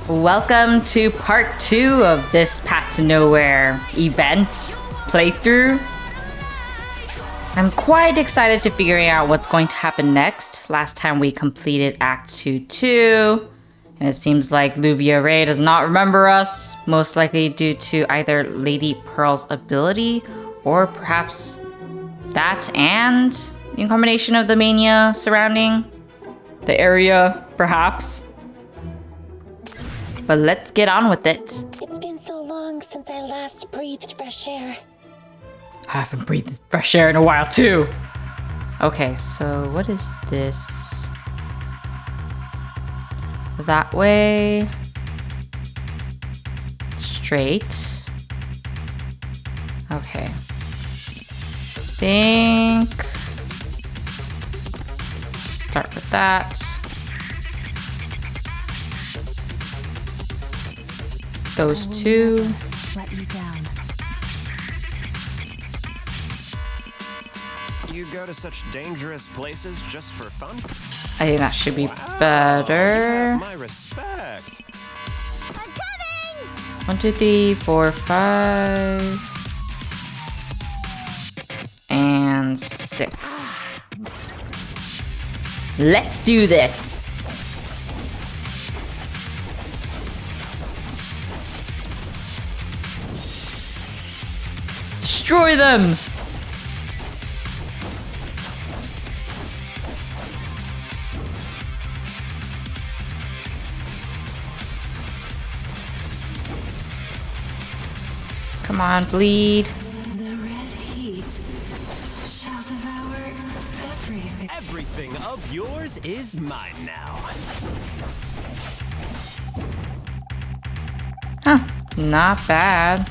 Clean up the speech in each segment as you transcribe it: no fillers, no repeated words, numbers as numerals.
Welcome to part 2 of this Path to Nowhere event playthrough. I'm quite excited to figuring out what's going to happen next. Last time we completed Act 2-2, and it seems like Luvia Ray does not remember us, most likely due to either Lady Pearl's ability or perhaps that and the combination of the mania surrounding the area, perhaps. But let's get on with it. It's been so long since I last breathed fresh air. I haven't breathed fresh air in a while too. Okay, so what is this? That way. Straight. Okay. Think. Start with that. Those two. Let you down. You go to such dangerous places just for fun? I think that should be Wow, better. you have my respect. I'm coming! 1, 2, 3, 4, 5. And 6. Let's do this. Destroy them! Come on, bleed. The red heat shall devour everything. Everything of yours is mine now. Huh, not bad.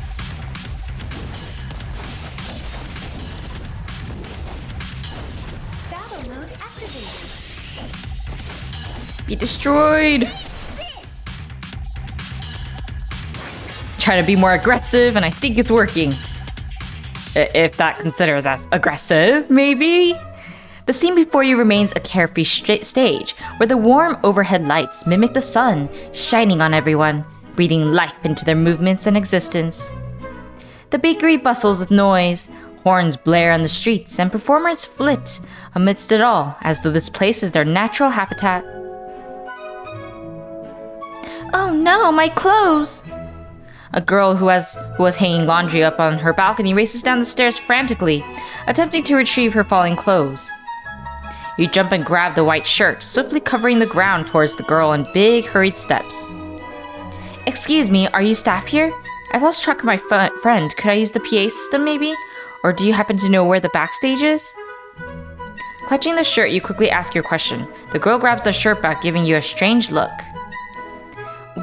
Battle mode activated. Be destroyed! Try to be more aggressive, and I think it's working. If that considers as aggressive, maybe? The scene before you remains a carefree stage, where the warm overhead lights mimic the sun, shining on everyone, breathing life into their movements and existence. The bakery bustles with noise, horns blare on the streets, and performers flit amidst it all, as though this place is their natural habitat. Oh no, my clothes! A girl who was hanging laundry up on her balcony races down the stairs frantically, attempting to retrieve her falling clothes. You jump and grab the white shirt, swiftly covering the ground towards the girl in big, hurried steps. Excuse me, are you staff here? I've lost track of my friend. Could I use the PA system maybe? Or do you happen to know where the backstage is? Clutching the shirt, you quickly ask your question. The girl grabs the shirt back, giving you a strange look.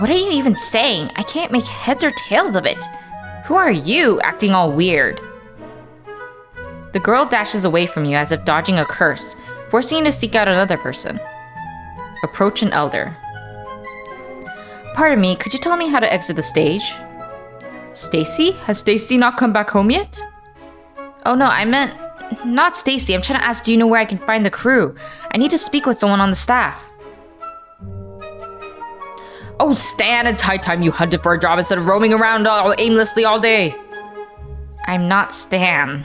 What are you even saying? I can't make heads or tails of it. Who are you, acting all weird? The girl dashes away from you as if dodging a curse, forcing you to seek out another person. Approach an elder. Pardon me, could you tell me how to exit the stage? Stacy? Has Stacy not come back home yet? Oh no, I meant not Stacy. I'm trying to ask, do you know where I can find the crew? I need to speak with someone on the staff. Oh, Stan, it's high time you hunted for a job instead of roaming around aimlessly all day. I'm not Stan.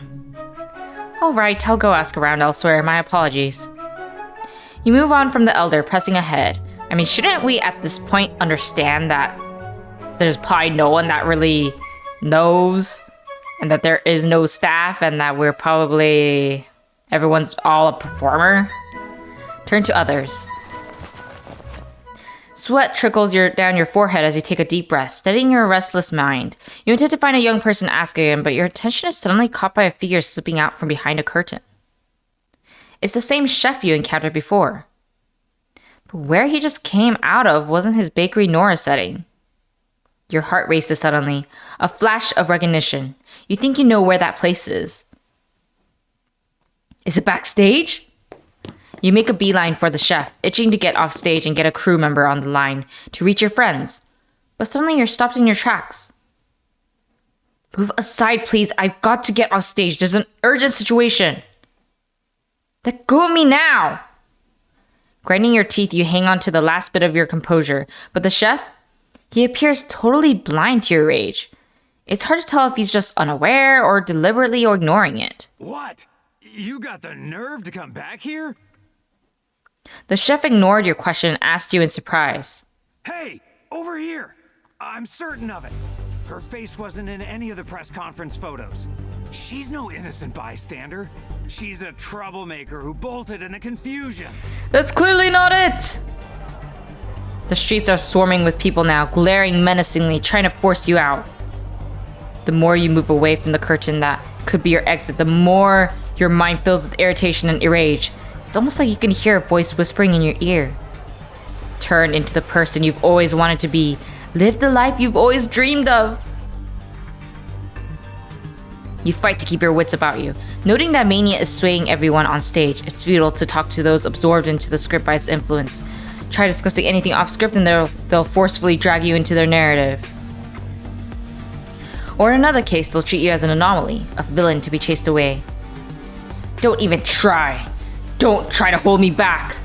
Alright, I'll go ask around elsewhere. My apologies. You move on from the elder, pressing ahead. I mean, shouldn't we at this point understand that there's probably no one that really knows, and that there is no staff, and that everyone's all a performer? Turn to others. Sweat trickles down your forehead as you take a deep breath, steadying your restless mind. You intend to find a young person asking him, but your attention is suddenly caught by a figure slipping out from behind a curtain. It's the same chef you encountered before. But where he just came out of wasn't his bakery nor a setting. Your heart races suddenly, a flash of recognition. You think you know where that place is. Is it backstage? You make a beeline for the chef, itching to get off stage and get a crew member on the line to reach your friends. But suddenly you're stopped in your tracks. Move aside, please. I've got to get off stage. There's an urgent situation. Let go of me now! Grinding your teeth, you hang on to the last bit of your composure. But the chef? He appears totally blind to your rage. It's hard to tell if he's just unaware or deliberately ignoring it. What? You got the nerve to come back here? The chef ignored your question and asked you in surprise. Hey, over here! I'm certain of it. Her face wasn't in any of the press conference photos. She's no innocent bystander. She's a troublemaker who bolted in the confusion. That's clearly not it! The streets are swarming with people now, glaring menacingly, trying to force you out. The more you move away from the curtain that could be your exit, the more your mind fills with irritation and rage. It's almost like you can hear a voice whispering in your ear. Turn into the person you've always wanted to be. Live the life you've always dreamed of. You fight to keep your wits about you. Noting that mania is swaying everyone on stage, it's futile to talk to those absorbed into the script by its influence. Try discussing anything off script and they'll forcefully drag you into their narrative. Or in another case, they'll treat you as an anomaly, a villain to be chased away. Don't even try. Don't try to hold me back.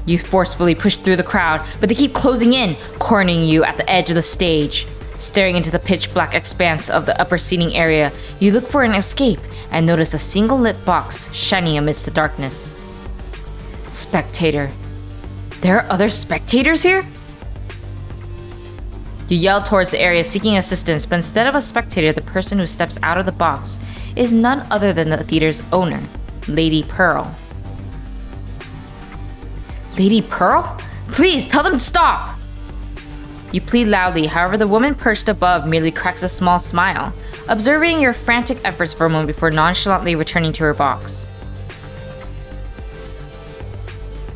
You forcefully push through the crowd, but they keep closing in, cornering you at the edge of the stage. Staring into the pitch black expanse of the upper seating area, you look for an escape and notice a single lit box shining amidst the darkness. Spectator. There are other spectators here? You yell towards the area seeking assistance, but instead of a spectator, the person who steps out of the box is none other than the theater's owner, Lady Pearl. Lady Pearl? Please, tell them to stop! You plead loudly, however the woman perched above merely cracks a small smile, observing your frantic efforts for a moment before nonchalantly returning to her box.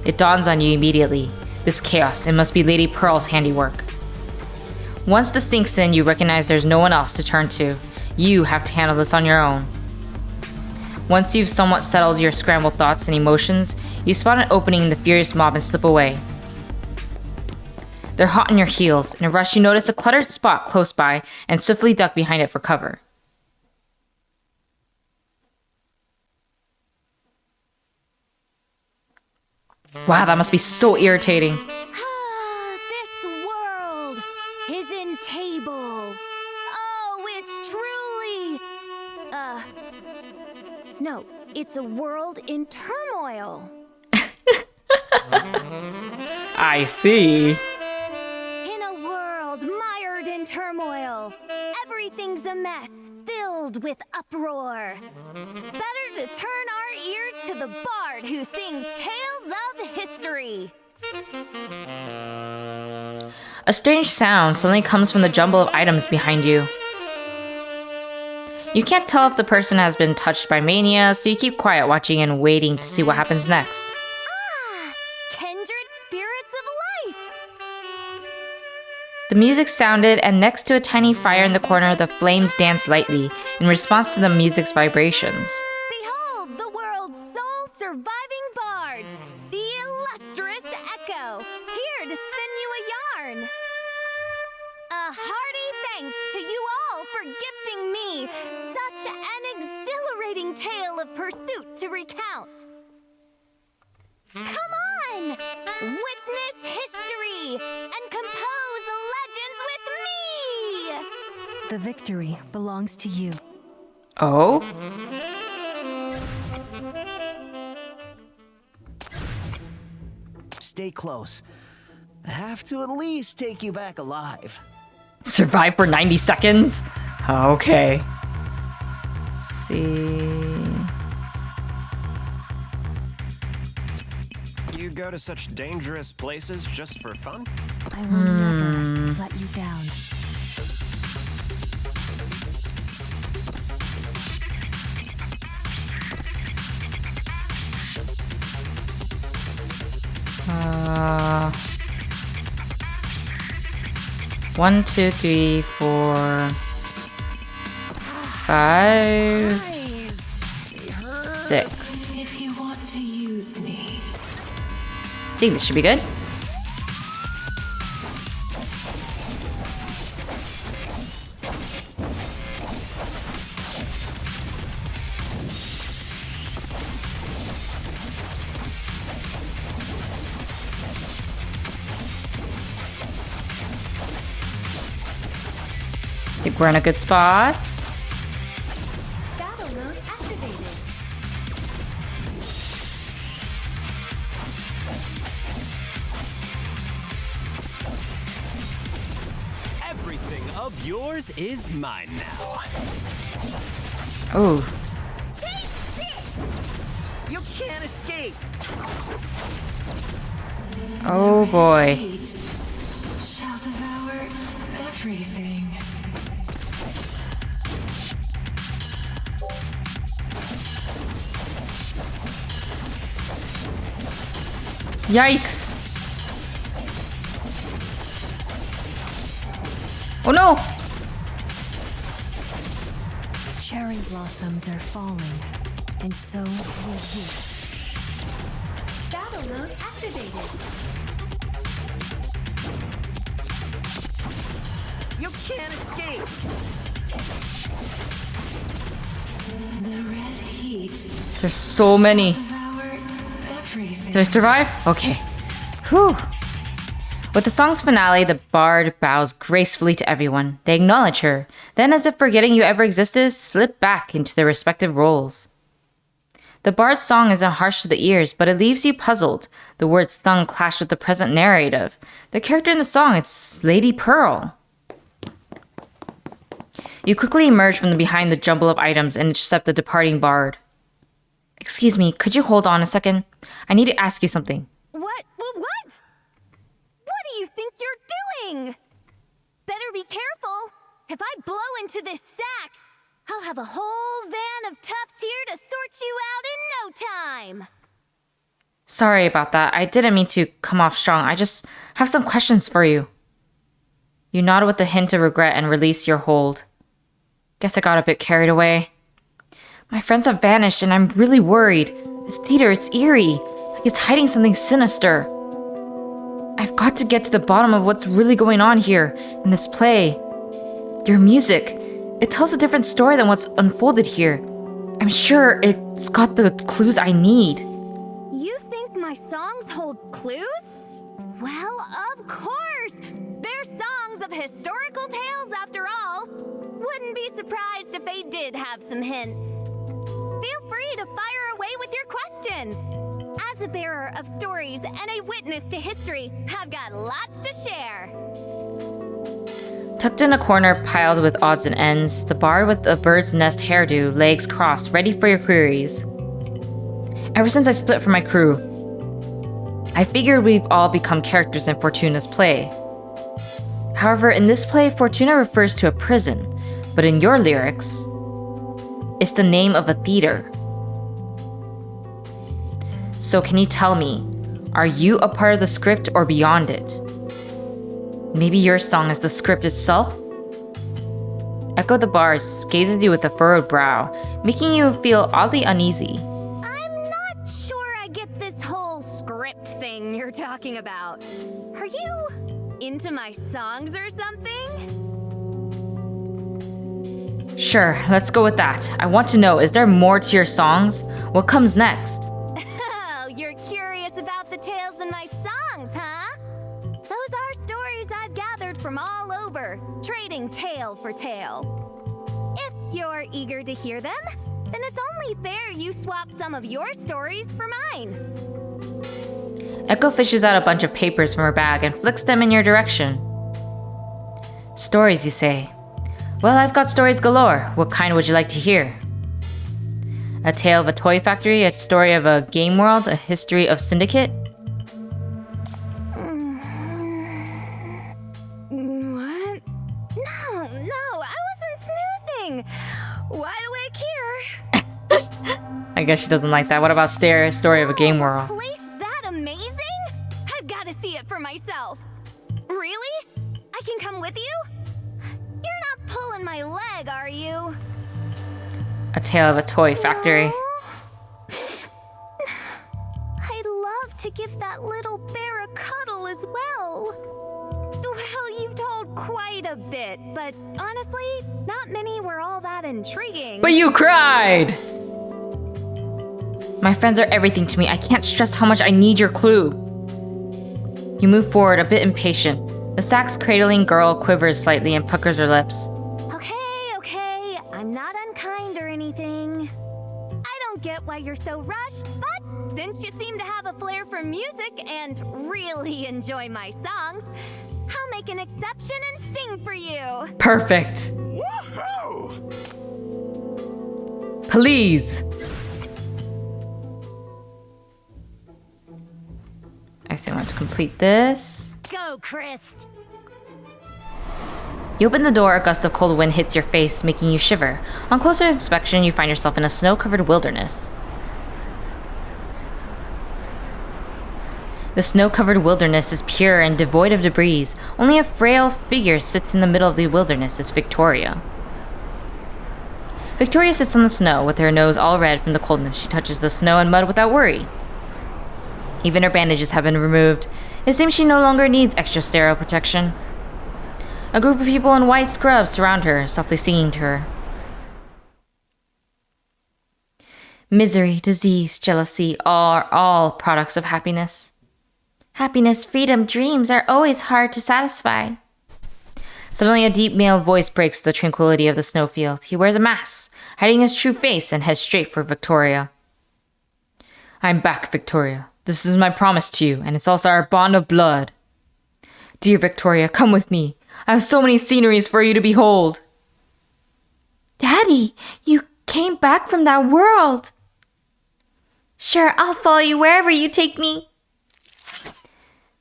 It dawns on you immediately. This chaos, it must be Lady Pearl's handiwork. Once this sinks in, you recognize there's no one else to turn to. You have to handle this on your own. Once you've somewhat settled your scrambled thoughts and emotions, you spot an opening in the furious mob and slip away. They're hot on your heels. In a rush, you notice a cluttered spot close by and swiftly duck behind it for cover. Wow, that must be so irritating. This world is in table. Oh, it's truly... No, it's a world in turmoil. I see. In a world mired in turmoil, everything's a mess, filled with uproar. Better to turn our ears to the bard who sings tales of history. A strange sound suddenly comes from the jumble of items behind you. You can't tell if the person has been touched by mania, so you keep quiet, watching and waiting to see what happens next. Kindred spirits of life. The music sounded, and next to a tiny fire in the corner, the flames danced lightly in response to the music's vibrations. Behold the world's sole surviving bard, the illustrious Echo, here to spin you a yarn. A hearty thanks to you all for gifting me such an exhilarating tale of pursuit to recount. Come on! Witness history and compose legends with me! The victory belongs to you. Oh? Stay close. I have to at least take you back alive. Survive for 90 seconds? Okay. Let's see. You go to such dangerous places just for fun? I will never let you down. One, two, three, 4, 5, 6. If you want to use me. I think this should be good. Think we're in a good spot. Battle mode activated. Everything of yours is mine now. Oh, You can't escape. oh boy. Heat shall devour everything. Yikes. Oh no! Cherry blossoms are falling, and so will you. Battle mode activated. You can't escape. The red heat There's so many. devour everything. Did I survive? Okay. Whew. With the song's finale, the bard bows gracefully to everyone. They acknowledge her. Then, as if forgetting you ever existed, slip back into their respective roles. The bard's song isn't harsh to the ears, but it leaves you puzzled. The words sung clash with the present narrative. The character in the song, it's Lady Pearl. You quickly emerge from behind the jumble of items and intercept the departing bard. Excuse me, could you hold on a second? I need to ask you something. What? What do you think you're doing? Better be careful. If I blow into this sax, I'll have a whole van of toughs here to sort you out in no time. Sorry about that. I didn't mean to come off strong. I just have some questions for you. You nod with a hint of regret and release your hold. Guess I got a bit carried away. My friends have vanished and I'm really worried. This theater, it's eerie. Like it's hiding something sinister. I've got to get to the bottom of what's really going on here in this play. Your music, it tells a different story than what's unfolded here. I'm sure it's got the clues I need. You think my songs hold clues? Well, of course! They're songs of historical tales after all. Wouldn't be surprised if they did have some hints. Feel free to fire away with your questions. As a bearer of stories and a witness to history, I've got lots to share. Tucked in a corner piled with odds and ends, the bard with a bird's nest hairdo, legs crossed, ready for your queries. Ever since I split from my crew, I figured we've all become characters in Fortuna's play. However, in this play, Fortuna refers to a prison, but in your lyrics, it's the name of a theater. So can you tell me, are you a part of the script or beyond it? Maybe your song is the script itself? Echo the bars gazes at you with a furrowed brow, making you feel oddly uneasy. I'm not sure I get this whole script thing you're talking about. Are you into my songs or something? Sure, let's go with that. I want to know, is there more to your songs? What comes next? Oh, you're curious about the tales in my songs, huh? Those are stories I've gathered from all over, trading tale for tale. If you're eager to hear them, then it's only fair you swap some of your stories for mine. Echo fishes out a bunch of papers from her bag and flicks them in your direction. Stories, you say? Well, I've got stories galore. What kind would you like to hear? A tale of a toy factory, a story of a game world, a history of Syndicate? What? No, I wasn't snoozing. Wide awake here. I guess she doesn't like that. What about story of a game world? Place that amazing? I've got to see it for myself. Really? I can come with you? You're not pulling my leg, are you? A tale of a toy factory. I'd love to give that little bear a cuddle as well. Well, you've told quite a bit, but honestly, not many were all that intriguing. But you cried! My friends are everything to me. I can't stress how much I need your clue. You move forward, a bit impatient. The sax cradling girl quivers slightly and puckers her lips. get why you're so rushed, but since you seem to have a flair for music and really enjoy my songs, I'll make an exception and sing for you. Perfect. Woohoo! Please. I still want to complete this. Go, Christ! You open the door, a gust of cold wind hits your face, making you shiver. On closer inspection, you find yourself in a snow-covered wilderness. The snow-covered wilderness is pure and devoid of debris. Only a frail figure sits in the middle of the wilderness. It's Victoria. Victoria sits on the snow, with her nose all red from the coldness. She touches the snow and mud without worry. Even her bandages have been removed. It seems she no longer needs extra sterile protection. A group of people in white scrubs surround her, softly singing to her. Misery, disease, jealousy are all products of happiness. Happiness, freedom, dreams are always hard to satisfy. Suddenly, a deep male voice breaks the tranquility of the snowfield. He wears a mask, hiding his true face, and heads straight for Victoria. I'm back, Victoria. This is my promise to you, and it's also our bond of blood. Dear Victoria, come with me. I have so many sceneries for you to behold. Daddy, you came back from that world. Sure, I'll follow you wherever you take me.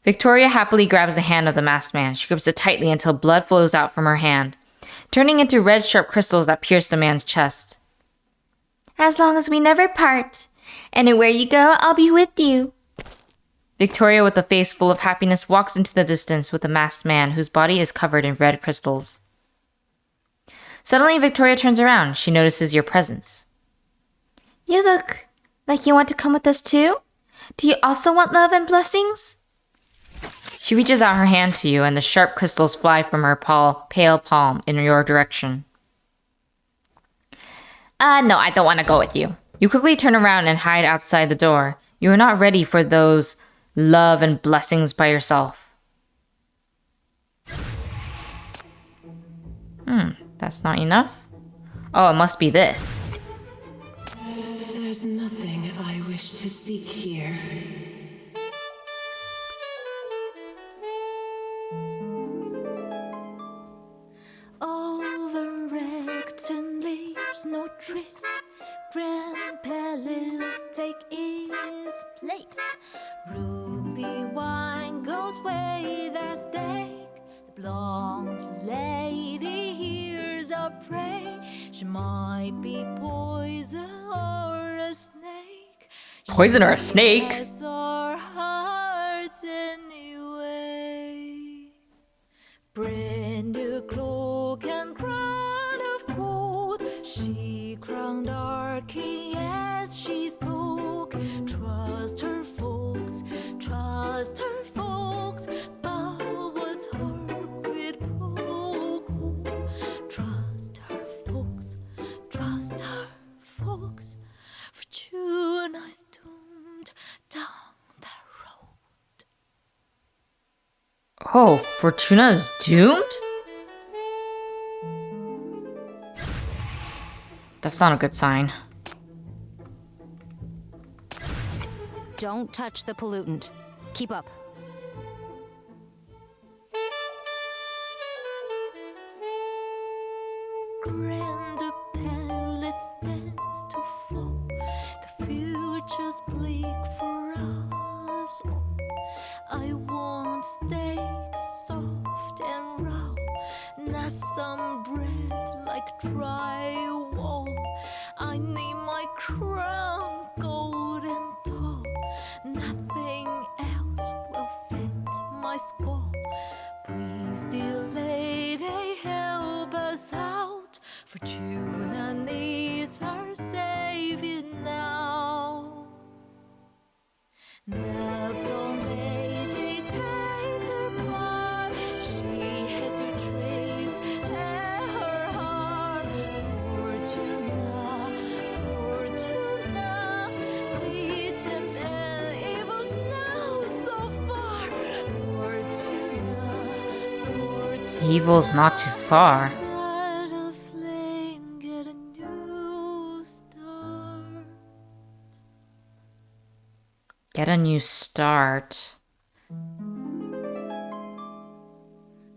Victoria happily grabs the hand of the masked man. She grips it tightly until blood flows out from her hand, turning into red sharp crystals that pierce the man's chest. As long as we never part. Anywhere you go, I'll be with you. Victoria, with a face full of happiness, walks into the distance with the masked man whose body is covered in red crystals. Suddenly, Victoria turns around. She notices your presence. You look like you want to come with us too? Do you also want love and blessings? She reaches out her hand to you, and the sharp crystals fly from her pale palm in your direction. No, I don't want to go with you. You quickly turn around and hide outside the door. You are not ready for those love and blessings by yourself. That's not enough. Oh, it must be this. There's nothing I wish to seek here. Overwrecked and leaves no trace. Grand palace take its place. Ruby wine goes way that steak. The blonde lady hears a prey. She might be poison or a snake. Poison or a snake? She our hearts anyway. Brand new cloak and crown of gold. She crowned our king as she spoke. Trust her folks, but was her quid pro quo. Trust her folks. Fortune is doomed down the road. Oh, Fortuna is doomed? That's not a good sign. Don't touch the pollutant. Keep up. Grand palace stands to fall. The future's bleak for us all. I want steaks soft and raw, not some bread like drywall. I need my crown gold and tall. Nothing else will fit my skull. Please, dear lady, help us out. Fortuna needs her saving now. The blonde lady takes her part. She has her trace at her heart. Fortuna, beaten and evil's now so far. Fortuna. Evil's not too far. Set a flame, get a new star. Get a new start.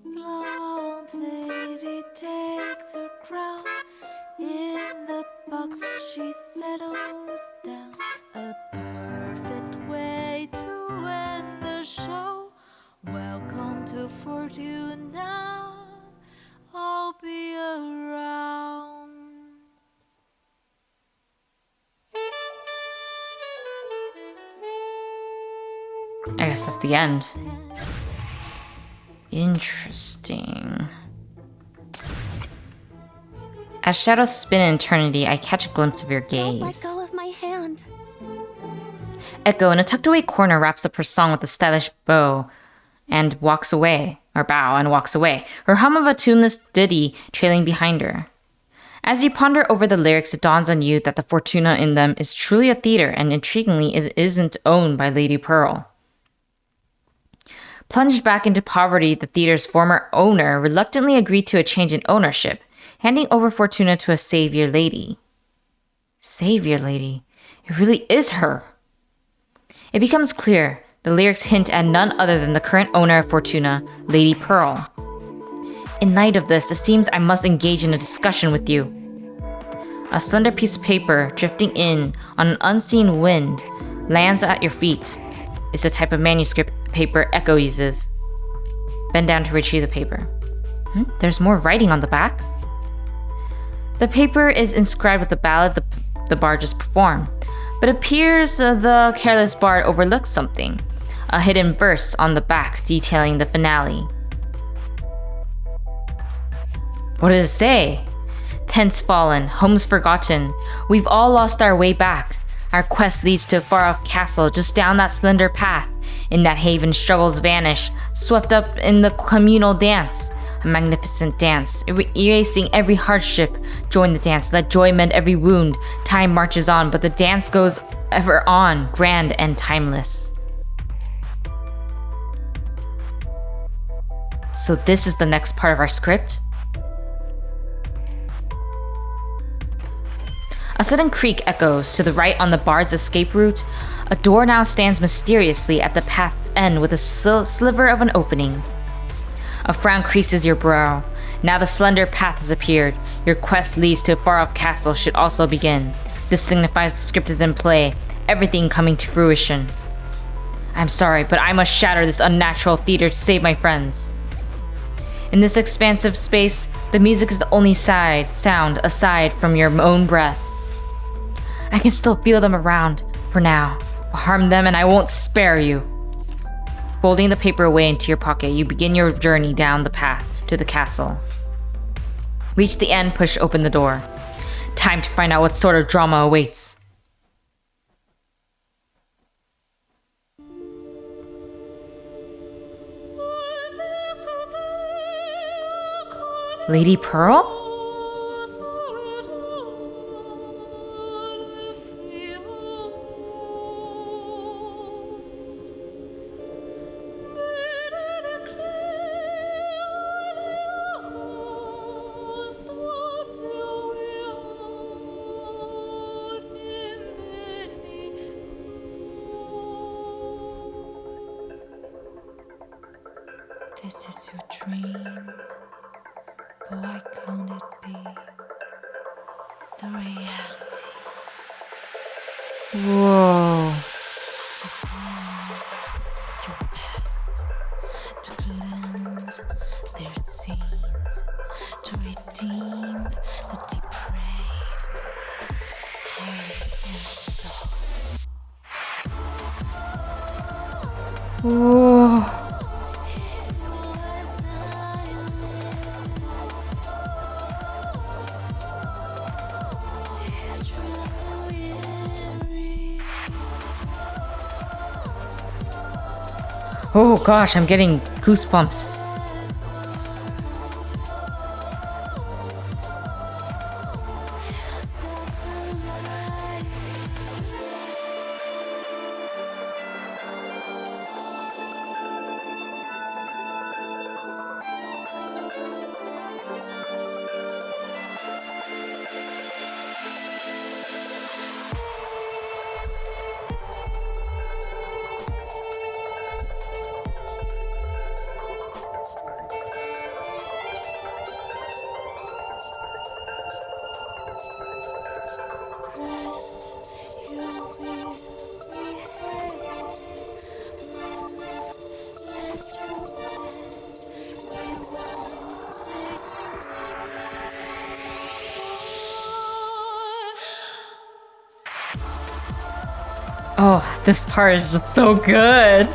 Blonde lady takes her crown. In the box she settles down. A perfect way to end the show. Welcome to Fortuna. I'll be around. I guess that's the end. Interesting. As shadows spin in eternity, I catch a glimpse of your Don't let gaze. go of my hand. Echo, in a tucked away corner, wraps up her song with a stylish bow and walks away, or bow and walks away, her hum of a tuneless ditty trailing behind her. As you ponder over the lyrics, it dawns on you that the Fortuna in them is truly a theater and intriguingly isn't owned by Lady Pearl. Plunged back into poverty, the theater's former owner reluctantly agreed to a change in ownership, handing over Fortuna to a savior lady. Savior lady? It really is her. It becomes clear the lyrics hint at none other than the current owner of Fortuna, Lady Pearl. In light of this, it seems I must engage in a discussion with you. A slender piece of paper drifting in on an unseen wind lands at your feet. It's the type of manuscript paper Echo uses. Bend down to retrieve the paper. There's more writing on the back. The paper is inscribed with the ballad the bard just performed, but it appears the careless bard overlooked something, a hidden verse on the back detailing the finale. What does it say? Tents fallen, homes forgotten, we've all lost our way back. Our quest leads to a far-off castle just down that slender path. In that haven, struggles vanish, swept up in the communal dance. A magnificent dance, erasing every hardship. Join the dance, let joy mend every wound. Time marches on, but the dance goes ever on, grand and timeless. So this is the next part of our script? A sudden creak echoes to the right on the bard's escape route. A door now stands mysteriously at the path's end with a sliver of an opening. A frown creases your brow. Now the slender path has appeared. Your quest leads to a far-off castle should also begin. This signifies the script is in play, everything coming to fruition. I'm sorry, but I must shatter this unnatural theater to save my friends. In this expansive space, the music is the only sound aside from your own breath. I can still feel them around, for now. Harm them and I won't spare you. Folding the paper away into your pocket, you begin your journey down the path to the castle. Reach the end, push open the door. Time to find out what sort of drama awaits. Lady Pearl? This is your dream, but why can't it be the reality? Whoa. To find your past, to cleanse their sins, to redeem the depraved, heart and soul. Whoa. Oh gosh, I'm getting goosebumps. Oh, this part is just so good.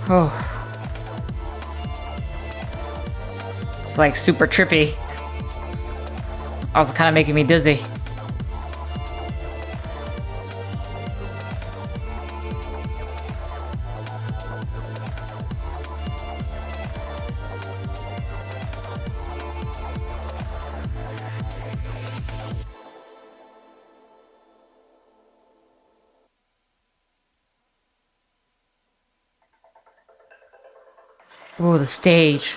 Oh. It's like super trippy. Also kind of making me dizzy. Ooh, the stage.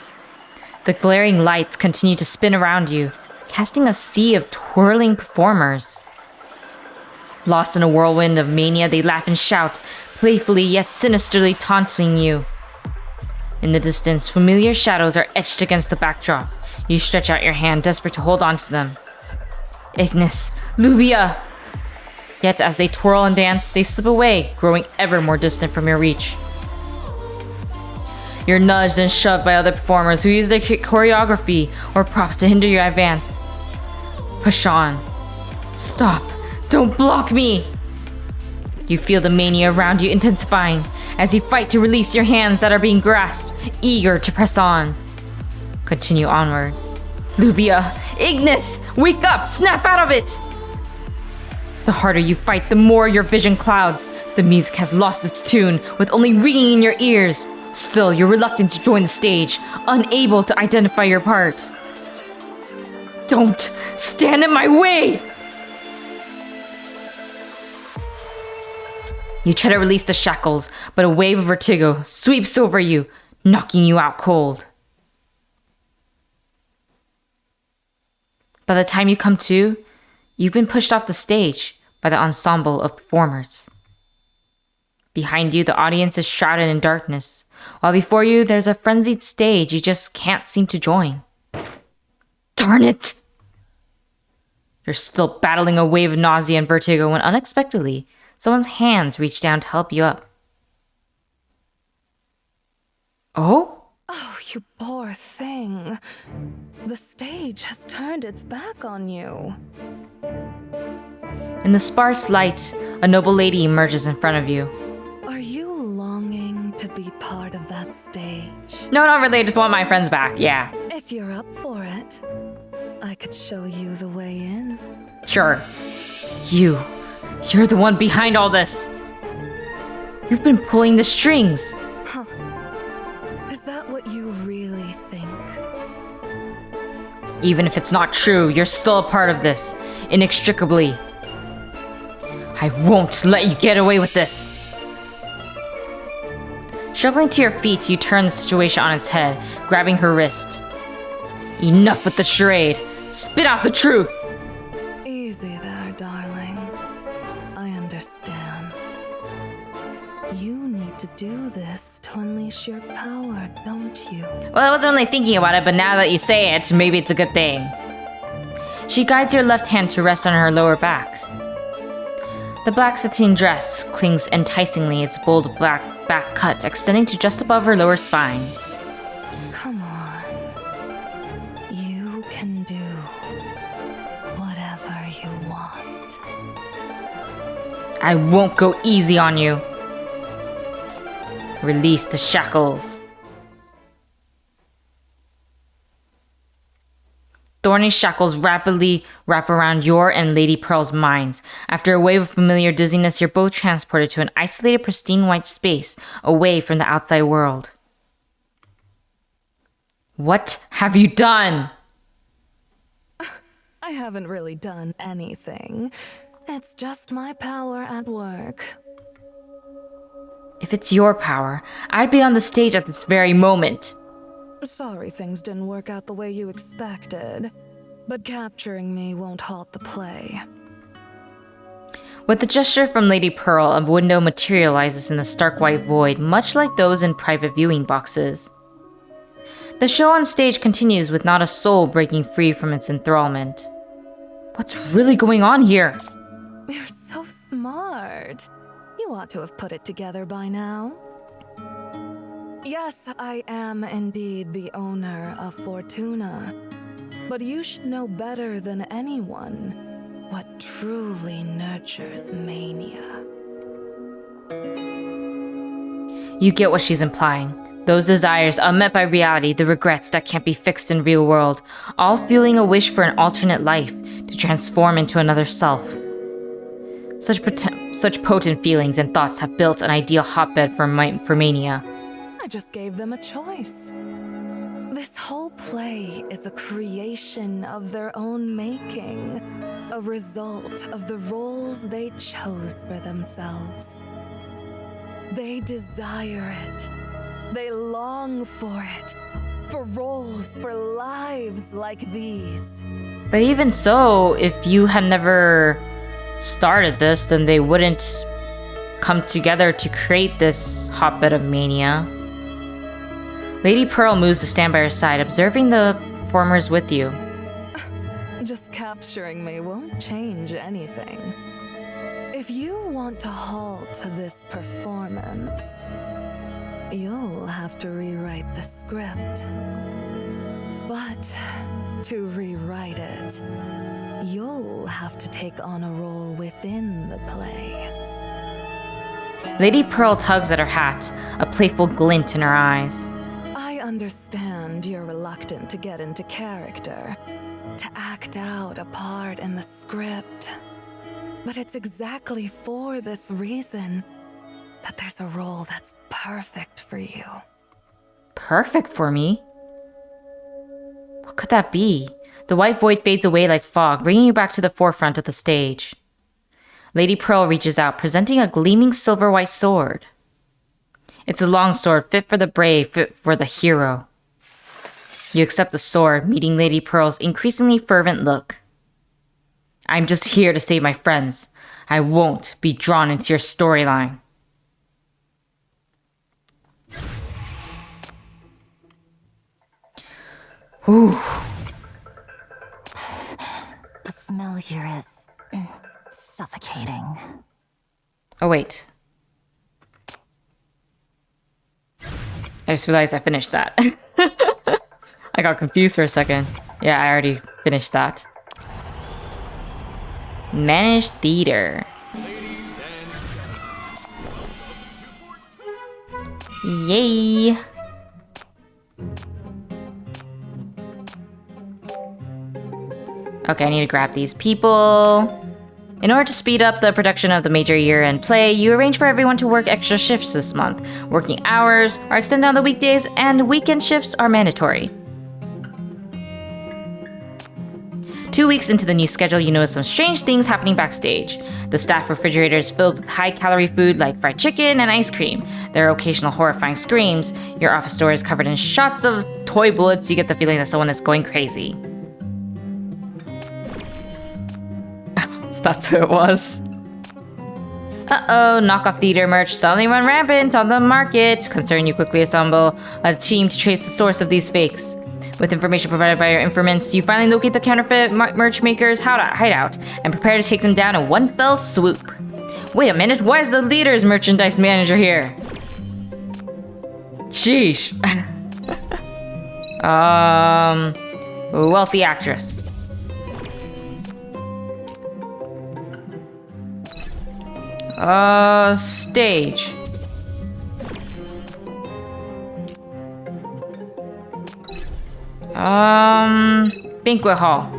The glaring lights continue to spin around you, casting a sea of twirling performers. Lost in a whirlwind of mania, they laugh and shout, playfully yet sinisterly taunting you. In the distance, familiar shadows are etched against the backdrop. You stretch out your hand, desperate to hold on to them. Ignis, Lubia! Yet as they twirl and dance, they slip away, growing ever more distant from your reach. You're nudged and shoved by other performers who use their choreography or props to hinder your advance. Push on. Stop. Don't block me. You feel the mania around you intensifying as you fight to release your hands that are being grasped, eager to press on. Continue onward. Lubia, Ignis, wake up, snap out of it. The harder you fight, the more your vision clouds. The music has lost its tune, with only ringing in your ears. Still, you're reluctant to join the stage, unable to identify your part. Don't stand in my way! You try to release the shackles, but a wave of vertigo sweeps over you, knocking you out cold. By the time you come to, you've been pushed off the stage by the ensemble of performers. Behind you, the audience is shrouded in darkness, while before you, there's a frenzied stage you just can't seem to join. Darn it! You're still battling a wave of nausea and vertigo when unexpectedly, someone's hands reach down to help you up. Oh? Oh, you poor thing. The stage has turned its back on you. In the sparse light, a noble lady emerges in front of you. Are you longing to be part of that stage? No, not really. I just want my friends back. Yeah. If you're up for it, I could show you the way in. Sure. You're the one behind all this. You've been pulling the strings. Huh. Is that what you really think? Even if it's not true, you're still a part of this, inextricably. I won't let you get away with this. Struggling to your feet, you turn the situation on its head, grabbing her wrist. Enough with the charade. Spit out the truth. Easy there, darling. I understand. You need to do this to unleash your power, don't you? Well, I wasn't really thinking about it, but now that you say it, maybe it's a good thing. She guides your left hand to rest on her lower back. The black sateen dress clings enticingly, its bold black back cut extending to just above her lower spine. Come on. You can do whatever you want. I won't go easy on you. Release the shackles. Thorny shackles rapidly wrap around your and Lady Pearl's minds. After a wave of familiar dizziness, you're both transported to an isolated, pristine white space away from the outside world. What have you done? I haven't really done anything. It's just my power at work. If it's your power, I'd be on the stage at this very moment. Sorry things didn't work out the way you expected, but capturing me won't halt the play. With a gesture from Lady Pearl, a window materializes in the stark white void, much like those in private viewing boxes. The show on stage continues with not a soul breaking free from its enthrallment. What's really going on here? You're so smart. You ought to have put it together by now. Yes, I am indeed the owner of Fortuna. But you should know better than anyone what truly nurtures mania. You get what she's implying. Those desires unmet by reality, the regrets that can't be fixed in real world, all fueling a wish for an alternate life to transform into another self. Such potent feelings and thoughts have built an ideal hotbed for mania. I just gave them a choice. This whole play is a creation of their own making, a result of the roles they chose for themselves. They desire it. They long for it. For roles, for lives like these. But even so, if you had never started this, then they wouldn't come together to create this hotbed of mania. Lady Pearl moves to stand by her side, observing the performers with you. Just capturing me won't change anything. If you want to halt this performance, you'll have to rewrite the script. But to rewrite it, you'll have to take on a role within the play. Lady Pearl tugs at her hat, a playful glint in her eyes. I understand you're reluctant to get into character, to act out a part in the script. But it's exactly for this reason that there's a role that's perfect for you. Perfect for me? What could that be? The white void fades away like fog, bringing you back to the forefront of the stage. Lady Pearl reaches out, presenting a gleaming silver-white sword. It's a long sword, fit for the brave, fit for the hero. You accept the sword, meeting Lady Pearl's increasingly fervent look. I'm just here to save my friends. I won't be drawn into your storyline. Ooh. The smell here is suffocating. Oh, wait. I just realized I finished that. I got confused for a second. Yeah, I already finished that. Managed theater. Yay! Okay, I need to grab these people. In order to speed up the production of the major year-end play, you arrange for everyone to work extra shifts this month. Working hours are extended on the weekdays, and weekend shifts are mandatory. 2 weeks into the new schedule, you notice some strange things happening backstage. The staff refrigerator is filled with high-calorie food like fried chicken and ice cream. There are occasional horrifying screams. Your office door is covered in shots of toy bullets. You get the feeling that someone is going crazy. So that's who it was. Uh-oh, knockoff theater merch suddenly run rampant on the market. Concerned, you quickly assemble a team to trace the source of these fakes. With information provided by your informants, you finally locate the counterfeit merch maker's hideout and prepare to take them down in one fell swoop. Wait a minute, why is the leader's merchandise manager here? Sheesh. Wealthy actress. Stage. Banquet hall.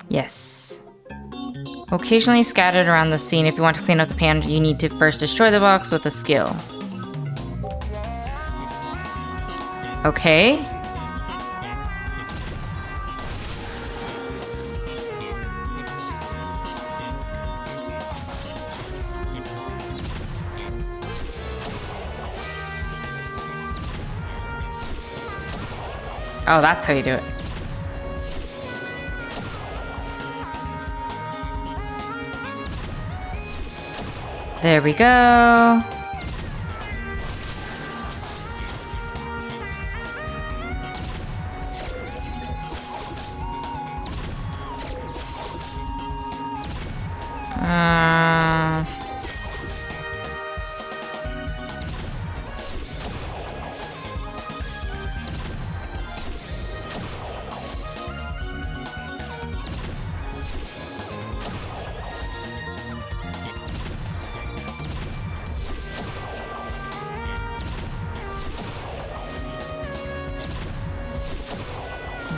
Yes. Occasionally scattered around the scene. If you want to clean up the pan, you need to first destroy the box with a skill. Okay. Oh, that's how you do it. There we go.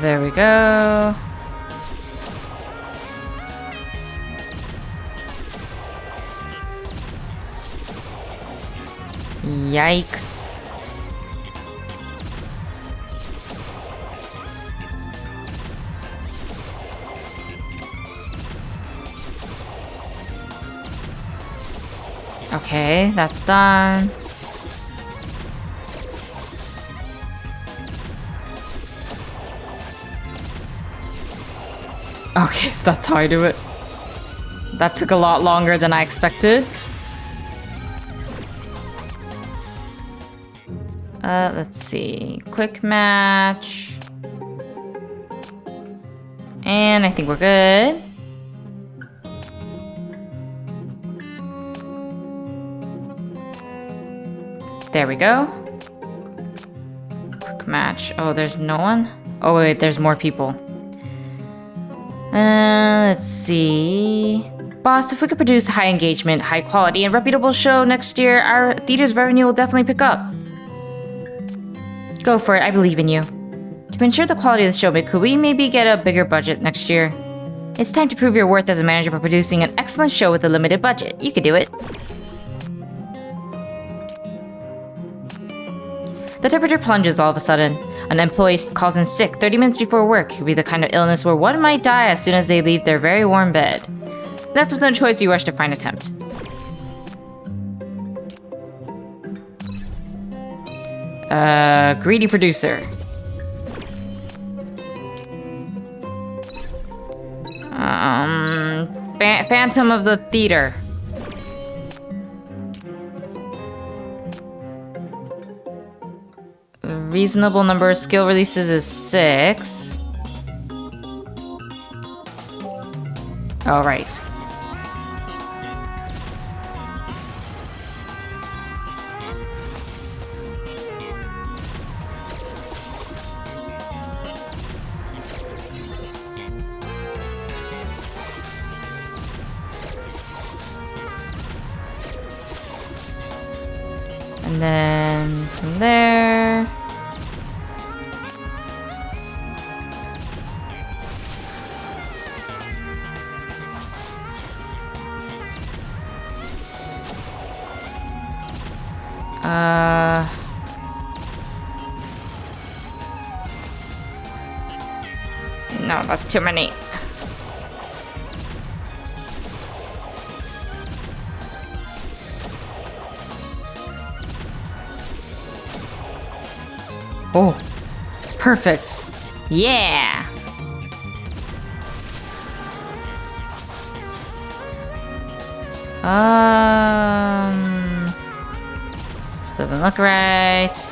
There we go. Yikes. Okay, that's done. Okay, so that's how I do it. That took a lot longer than I expected. Let's see. Quick match. And I think we're good. There we go. Quick match. Oh, there's no one? Oh, wait, there's more people. Let's see. Boss, if we could produce a high engagement, high quality, and reputable show next year, our theater's revenue will definitely pick up. Go for it, I believe in you. To ensure the quality of the show, could we maybe get a bigger budget next year? It's time to prove your worth as a manager by producing an excellent show with a limited budget. You could do it. The temperature plunges all of a sudden. An employee calls in sick 30 minutes before work. It could be the kind of illness where one might die as soon as they leave their very warm bed. Left with no choice, you rush to find a tent. Greedy producer. Phantom of the theater. Reasonable number of skill releases is 6. All right. And then from there. No, that's too many. Oh, it's perfect. Yeah. This doesn't look right.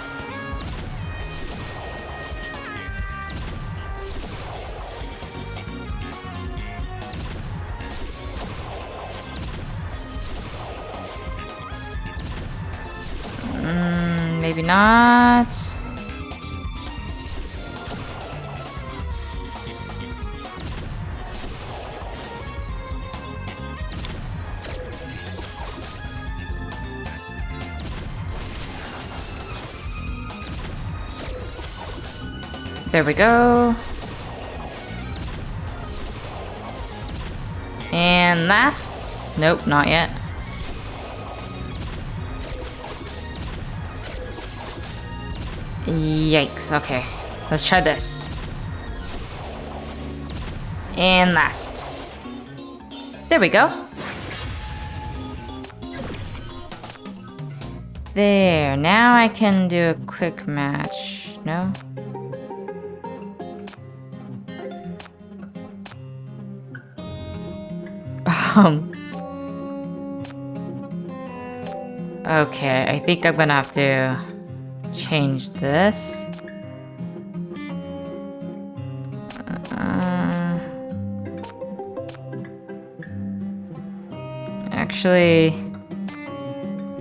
Maybe not. There we go. And last. Nope, not yet. Yikes, okay. Let's try this. And last. There we go. There, now I can do a quick match. No? Okay, I think I'm gonna have to change this. Actually,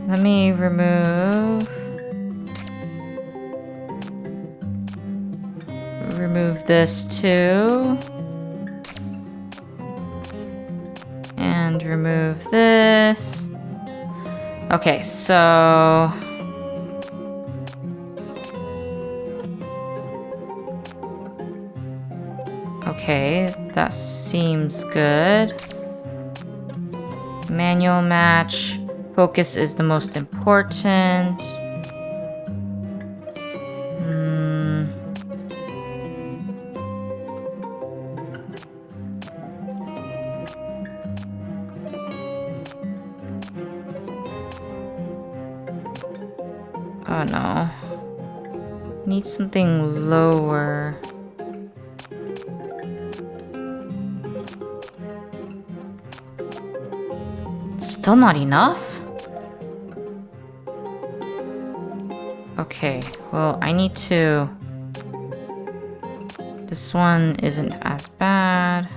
let me remove this too. And remove this. Okay, so okay, that seems good. Manual match. Focus is the most important. Oh no. Need something lower. Still not enough? Okay, well, I need to... This one isn't as bad.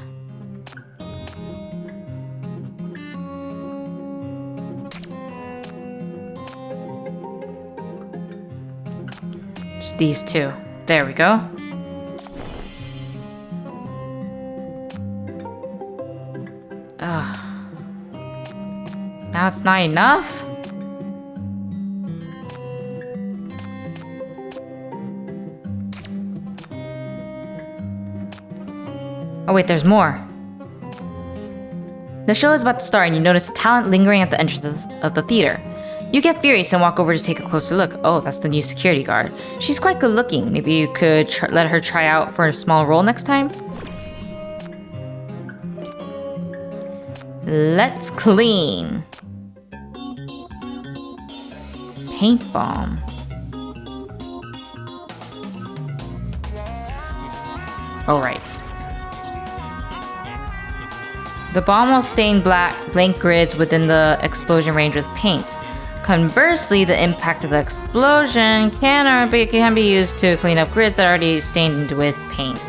Just these two. There we go. Ugh. Now it's not enough? Oh wait, there's more. The show is about to start and you notice a talent lingering at the entrance of the theater. You get furious and walk over to take a closer look. Oh, that's the new security guard. She's quite good looking. Maybe you could let her try out for a small role next time? Let's clean. Paint bomb. Oh, right. The bomb will stain blank grids within the explosion range with paint. Conversely, the impact of the explosion can be used to clean up grids that are already stained with paint.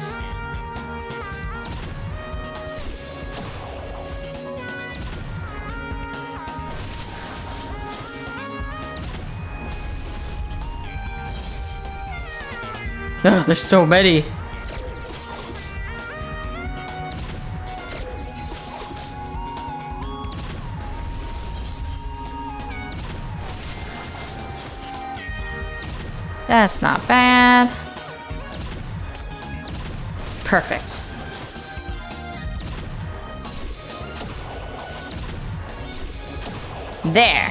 Ugh, there's so many. That's not bad. It's perfect. There.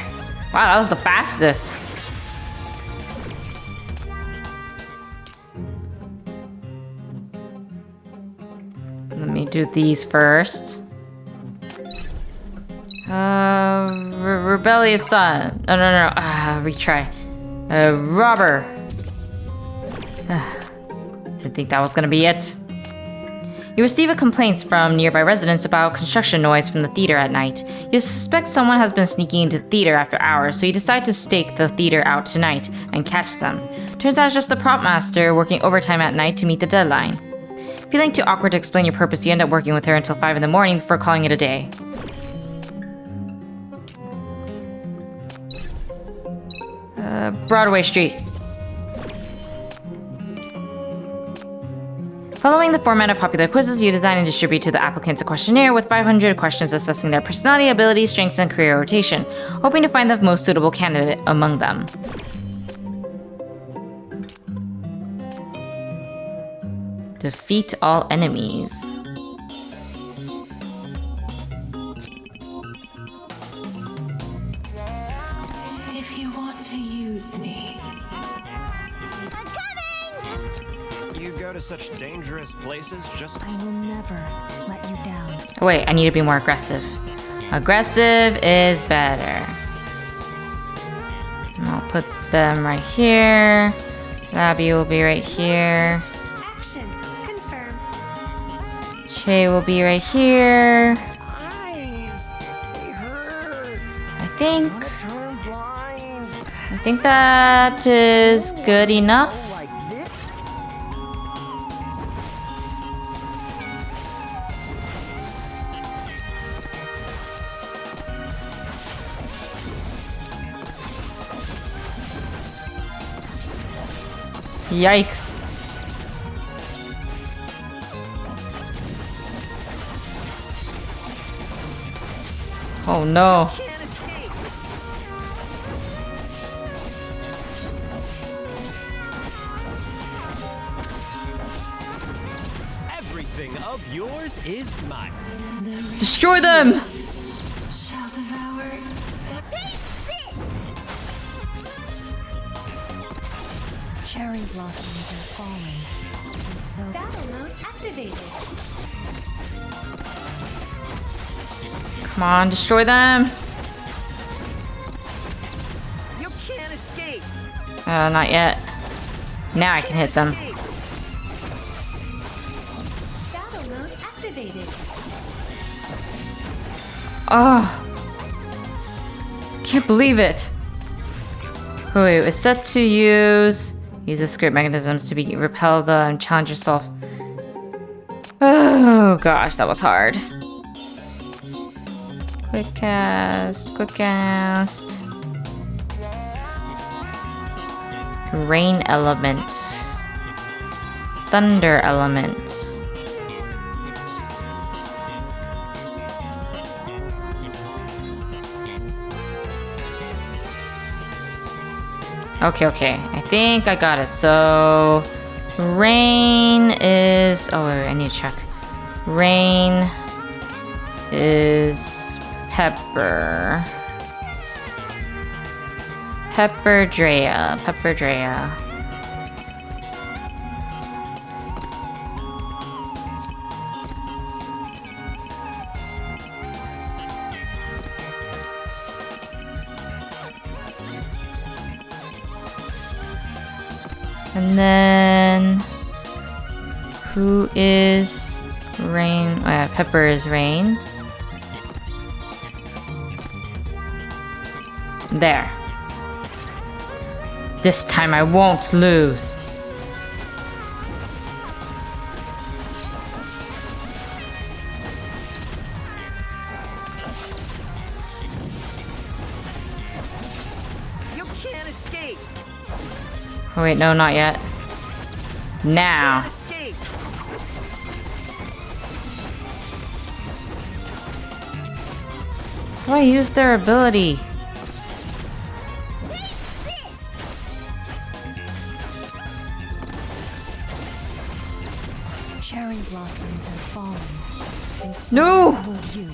Wow, that was the fastest. Let me do these first. Rebellious son. No. Retry. Robber. Didn't think that was gonna be it. You receive complaints from nearby residents about construction noise from the theater at night. You suspect someone has been sneaking into the theater after hours, so you decide to stake the theater out tonight and catch them. Turns out it's just the prop master working overtime at night to meet the deadline. Feeling too awkward to explain your purpose, you end up working with her until 5 in the morning before calling it a day. Broadway Street. Following the format of popular quizzes, you design and distribute to the applicants a questionnaire with 500 questions assessing their personality, abilities, strengths, and career rotation, hoping to find the most suitable candidate among them. Defeat all enemies. If you want to use me. I'm coming! You go to such dangerous places just... I will never let you down. Oh, wait, I need to be more aggressive. Aggressive is better. And I'll put them right here. Labby will be right here. Action. Confirm. Che will be right here. Eyes, they hurt. I think. Wanna turn blind? think that is good enough. Like this? Yikes. Oh no. Everything of yours is mine. Destroy them! Shall devour. Cherry blossoms are falling. And so Battle mode activated. Come on, destroy them! You can't escape. Not yet. Now I can hit them. Battle mode activated. Oh. Can't believe it. Oh, wait, it's set to use the script mechanisms to be repel the and challenge yourself. Oh gosh, that was hard. Quick cast, quick cast. Rain element. Thunder element. Okay. I think I got it. So, rain is... Oh, wait, I need to check. Rain is pepper. Pepper Drea. And then, who is Rain? Oh yeah, Pepper is Rain. There. This time I won't lose. You can't escape. Oh wait, no, not yet. Now. Escape. How do I use their ability? cherry blossoms are falling. And so No! will you.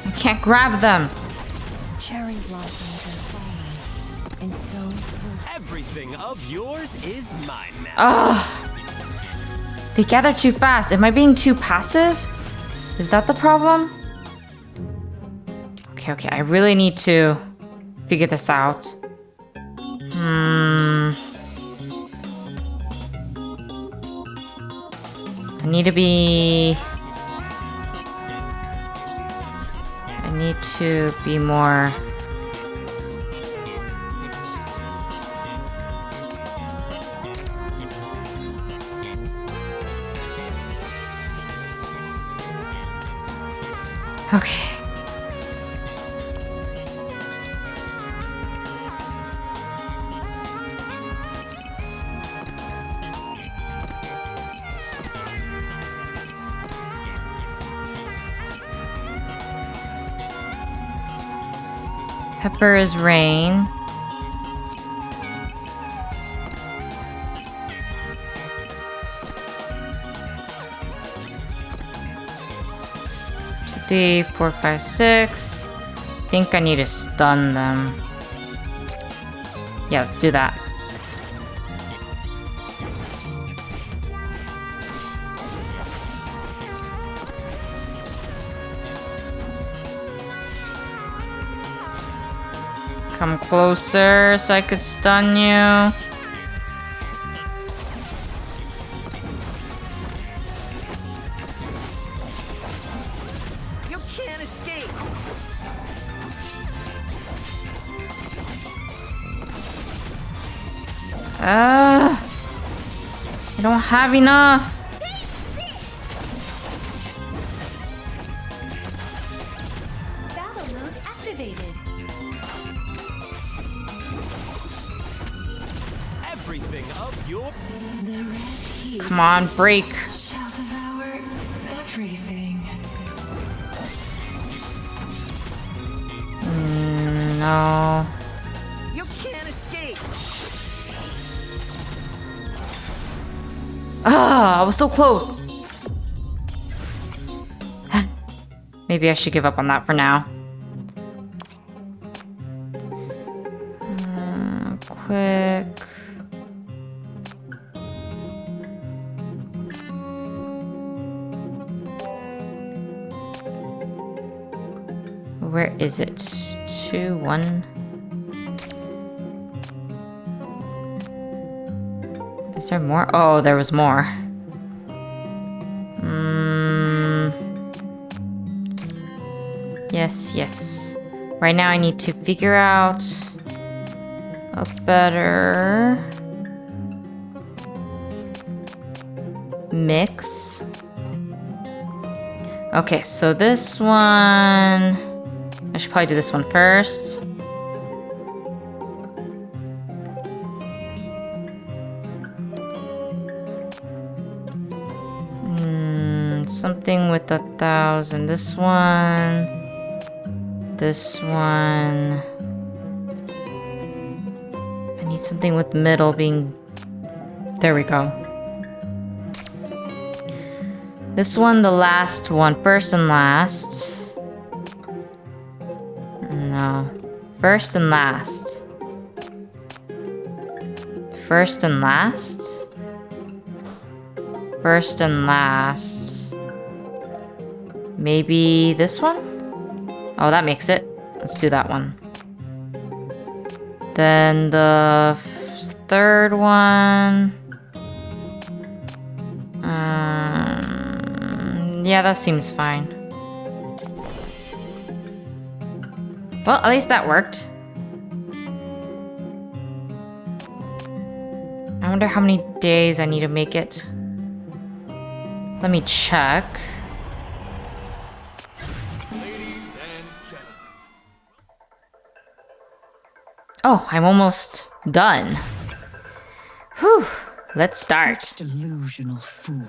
I can't grab them. Cherry blossoms are falling. And so will Everything of yours is mine now. Ugh. They gather too fast. Am I being too passive? Is that the problem? Okay. I really need to figure this out. I need to be more... Okay. Pepper is rain. Three, 4, 5, 6. I think I need to stun them. Yeah, let's do that. Come closer so I could stun you. You can't escape. I don't have enough. Battle mode activated. Everything of your The red heat Come on, break. shall devour everything. No. You can't escape. Ah, I was so close. Maybe I should give up on that for now. Quick. Where is it? 2, 1. Is there more? Oh, there was more. Yes. Right now I need to figure out a better mix. Okay, so this one, I should probably do this one first. Something with 1,000. This one. This one. I need something with middle being... There we go. This one, the last one. First and last. No. First and last. First and last? First and last. Maybe this one? Oh, that makes it. Let's do that one. Then the third one. Yeah, that seems fine. Well, at least that worked. I wonder how many days I need to make it. Let me check. Oh, I'm almost done. Whew. Let's start. Delusional fool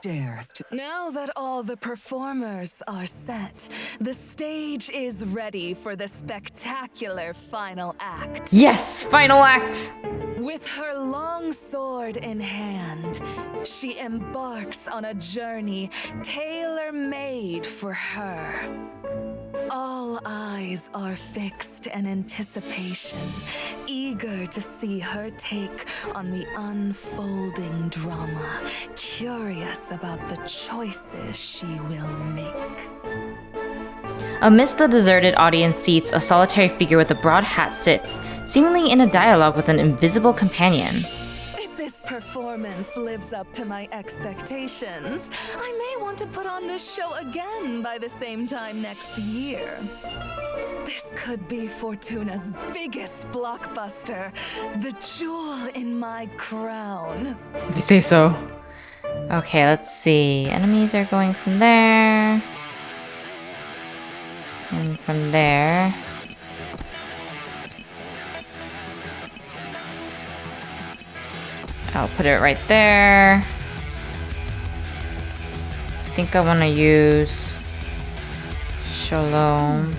dares to. Now that all the performers are set, the stage is ready for the spectacular final act. Yes, final act. With her long sword in hand, she embarks on a journey tailor-made for her. All eyes are fixed in anticipation, eager to see her take on the unfolding drama, curious about the choices she will make. Amidst the deserted audience seats, a solitary figure with a broad hat sits, seemingly in a dialogue with an invisible companion. If this performance lives up to my expectations, I may want to put on this show again by the same time next year. This could be Fortuna's biggest blockbuster, the jewel in my crown. If you say so. Okay, let's see. Enemies are going from there. And from there. I'll put it right there. I think I want to use Shalom.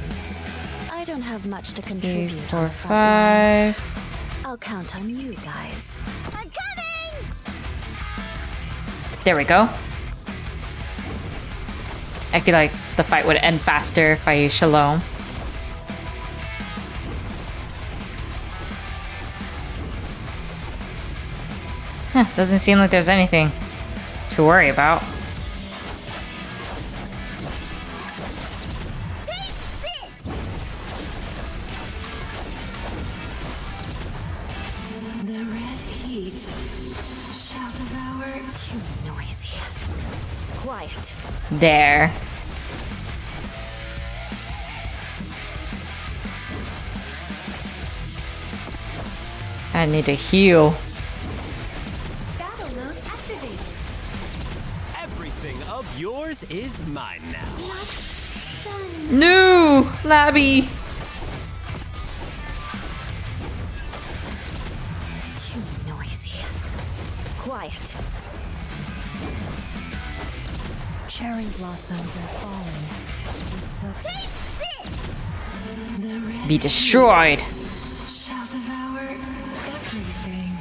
I don't have much to 3, contribute. 4, on the front line. 5. I'll count on you guys. I'm coming! There we go. I feel like the fight would end faster if I use Shalom. Huh, doesn't seem like there's anything to worry about. The red heat shall devour. Too noisy. Quiet. There. I need to heal. Battle mode activated. Everything of yours is mine now. No, Labby. Too noisy. Quiet. Cherry blossoms are falling. And so the red Be destroyed. Shall devour everything.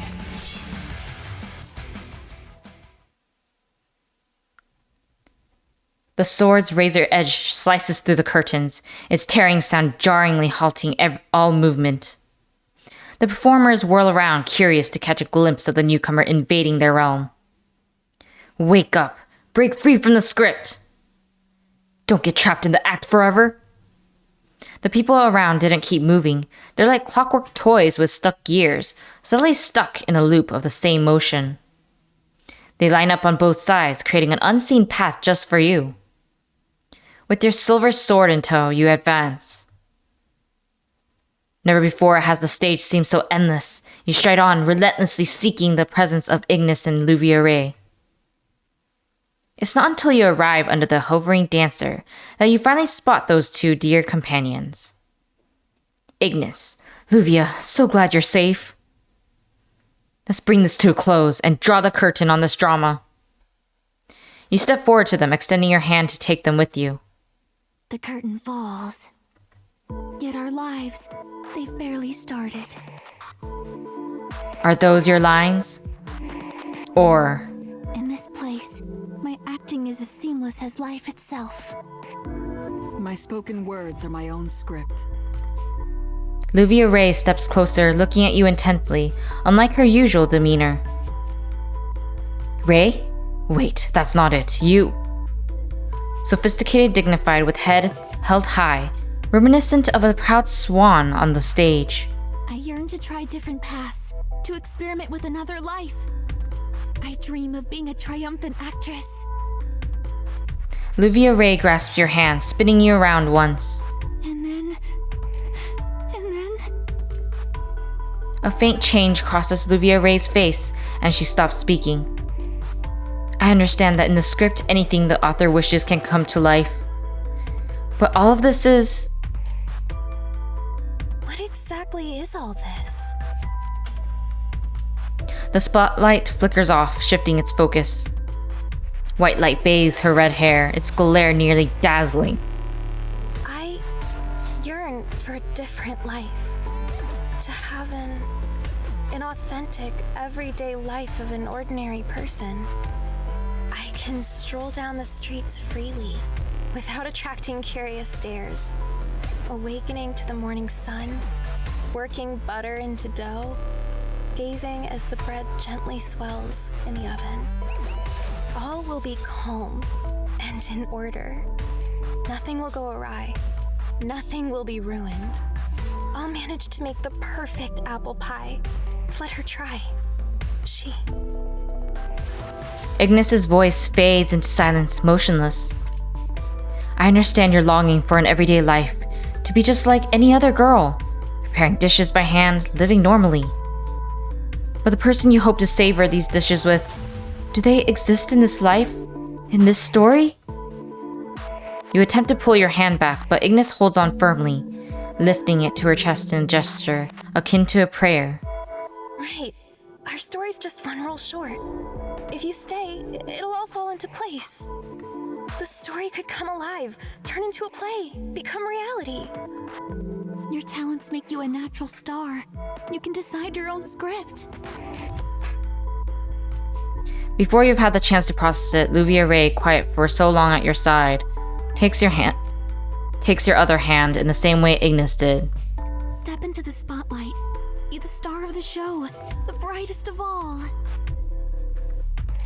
The sword's razor edge slices through the curtains, its tearing sound jarringly halting all movement. The performers whirl around, curious to catch a glimpse of the newcomer invading their realm. Wake up! Break free from the script! Don't get trapped in the act forever! The people around didn't keep moving. They're like clockwork toys with stuck gears, suddenly stuck in a loop of the same motion. They line up on both sides, creating an unseen path just for you. With your silver sword in tow, you advance. Never before has the stage seemed so endless. You stride on, relentlessly seeking the presence of Ignis and Louviere. It's not until you arrive under the hovering dancer that you finally spot those two dear companions. Ignis, Luvia, so glad you're safe. Let's bring this to a close and draw the curtain on this drama. You step forward to them, extending your hand to take them with you. The curtain falls. Yet our lives, they've barely started. Are those your lines? Or... In this place, my acting is as seamless as life itself. My spoken words are my own script. Louviere steps closer, looking at you intently, unlike her usual demeanor. Ray? Wait, that's not it. You... Sophisticated, dignified, with head held high, reminiscent of a proud swan on the stage. I yearn to try different paths, to experiment with another life. I dream of being a triumphant actress. Louviere grasps your hand, spinning you around once. And then... A faint change crosses Louviere's face, and she stops speaking. I understand that in the script, anything the author wishes can come to life. But all of this is... What exactly is all this? The spotlight flickers off, shifting its focus. White light bathes her red hair, its glare nearly dazzling. I yearn for a different life. To have an authentic, everyday life of an ordinary person. I can stroll down the streets freely, without attracting curious stares. Awakening to the morning sun, working butter into dough, gazing as the bread gently swells in the oven. All will be calm and in order. Nothing will go awry. Nothing will be ruined. I'll manage to make the perfect apple pie. To let her try. Ignis's voice fades into silence, motionless. I understand your longing for an everyday life, to be just like any other girl, preparing dishes by hand, living normally. But the person you hope to savor these dishes with, do they exist in this life? In this story? You attempt to pull your hand back, but Ignis holds on firmly, lifting it to her chest in a gesture akin to a prayer. Right. Our story's just one roll short. If you stay, it'll all fall into place. The story could come alive, turn into a play, become reality. Your talents make you a natural star. You can decide your own script. Before you've had the chance to process it, Louviere, quiet for so long at your side, takes your other hand in the same way Ignis did. Step into the spotlight. Be the star of the show, the brightest of all.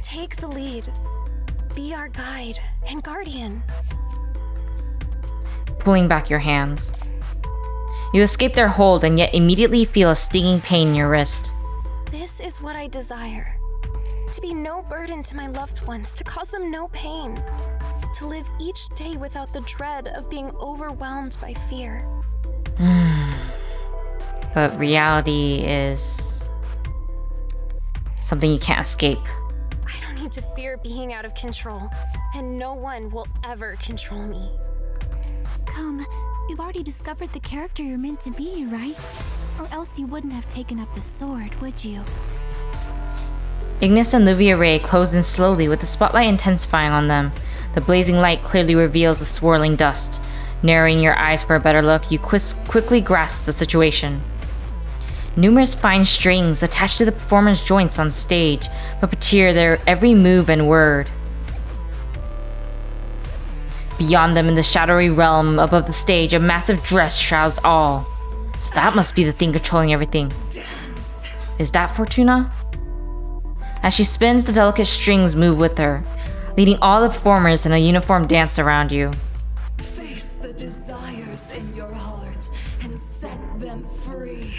Take the lead. Be our guide and guardian. Pulling back your hands. You escape their hold and yet immediately feel a stinging pain in your wrist. This is what I desire. To be no burden to my loved ones, to cause them no pain. To live each day without the dread of being overwhelmed by fear. But reality is... Something you can't escape. I don't need to fear being out of control, and no one will ever control me. Come, you've already discovered the character you're meant to be, right? Or else you wouldn't have taken up the sword, would you? Ignis and Livia Ray close in slowly with the spotlight intensifying on them. The blazing light clearly reveals the swirling dust. Narrowing your eyes for a better look, you quickly grasp the situation. Numerous fine strings attached to the performers' joints on stage puppeteer their every move and word. Beyond them in the shadowy realm above the stage, a massive dress shrouds all. So that must be the thing controlling everything. Is that Fortuna? As she spins, the delicate strings move with her, leading all the performers in a uniform dance around you. Face the desires in your heart and set them free.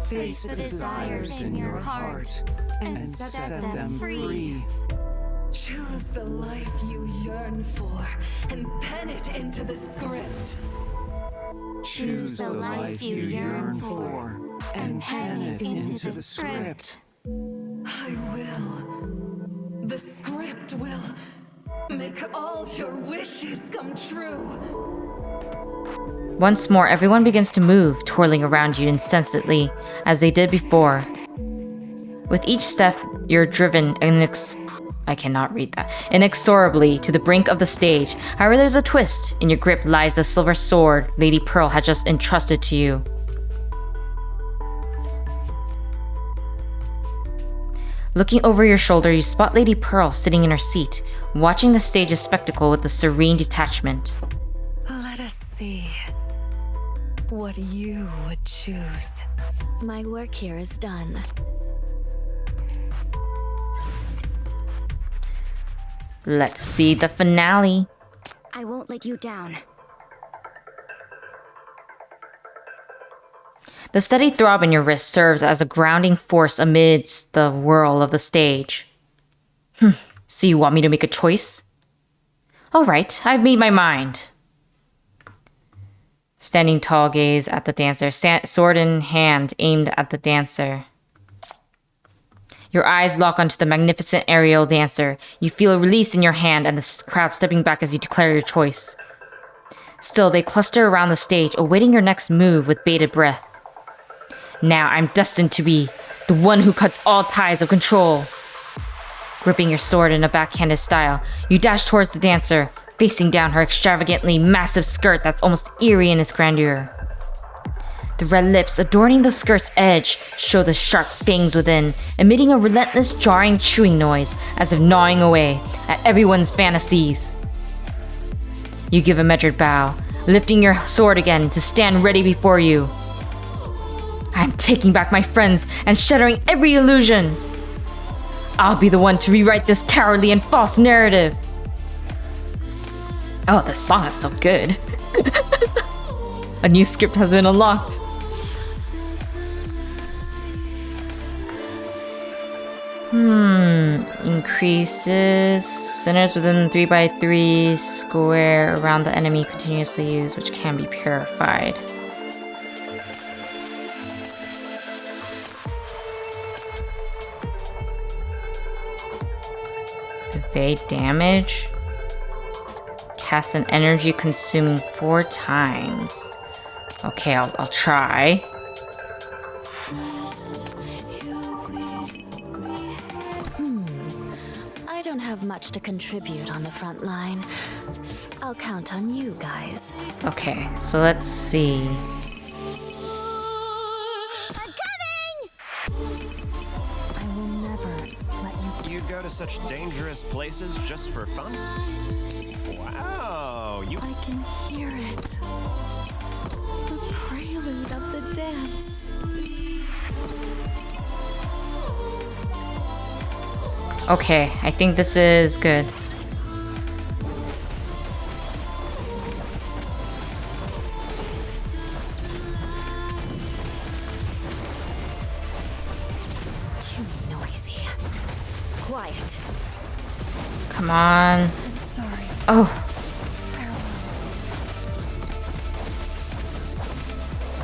Face the desires in your heart and set them free. Choose the life you yearn for and pen it into the script. Choose the life you yearn for and pen it into the script. I will. The script will make all your wishes come true. Once more, everyone begins to move, twirling around you incessantly, as they did before. With each step, you're driven inexorably to the brink of the stage. However, there's a twist. In your grip lies the silver sword Lady Pearl had just entrusted to you. Looking over your shoulder, you spot Lady Pearl sitting in her seat, watching the stage's spectacle with a serene detachment. Let us see what you would choose. My work here is done. Let's see the finale. I won't let you down. The steady throb in your wrist serves as a grounding force amidst the whirl of the stage. So you want me to make a choice? All right, I've made my mind. Standing tall, gaze at the dancer, sword in hand, aimed at the dancer. Your eyes lock onto the magnificent aerial dancer. You feel a release in your hand and the crowd stepping back as you declare your choice. Still, they cluster around the stage, awaiting your next move with bated breath. Now I'm destined to be the one who cuts all ties of control. Gripping your sword in a backhanded style, you dash towards the dancer, facing down her extravagantly massive skirt that's almost eerie in its grandeur. The red lips adorning the skirt's edge show the sharp fangs within, emitting a relentless jarring chewing noise as if gnawing away at everyone's fantasies. You give a measured bow, lifting your sword again to stand ready before you. I'm taking back my friends and shattering every illusion. I'll be the one to rewrite this cowardly and false narrative. Oh, this song is so good. A new script has been unlocked. Increases centers within 3x3 square around the enemy continuously used, which can be purified. Evade damage. Cast an energy consuming 4 times. Okay, I'll try. I don't have much to contribute on the front line. I'll count on you guys. Okay, so let's see. I'm coming! I will never let you. You go to such dangerous places just for fun? Wow, you... I can hear it. The prelude of the dance. Okay, I think this is good. Too noisy. Quiet. Come on. I'm sorry. Oh.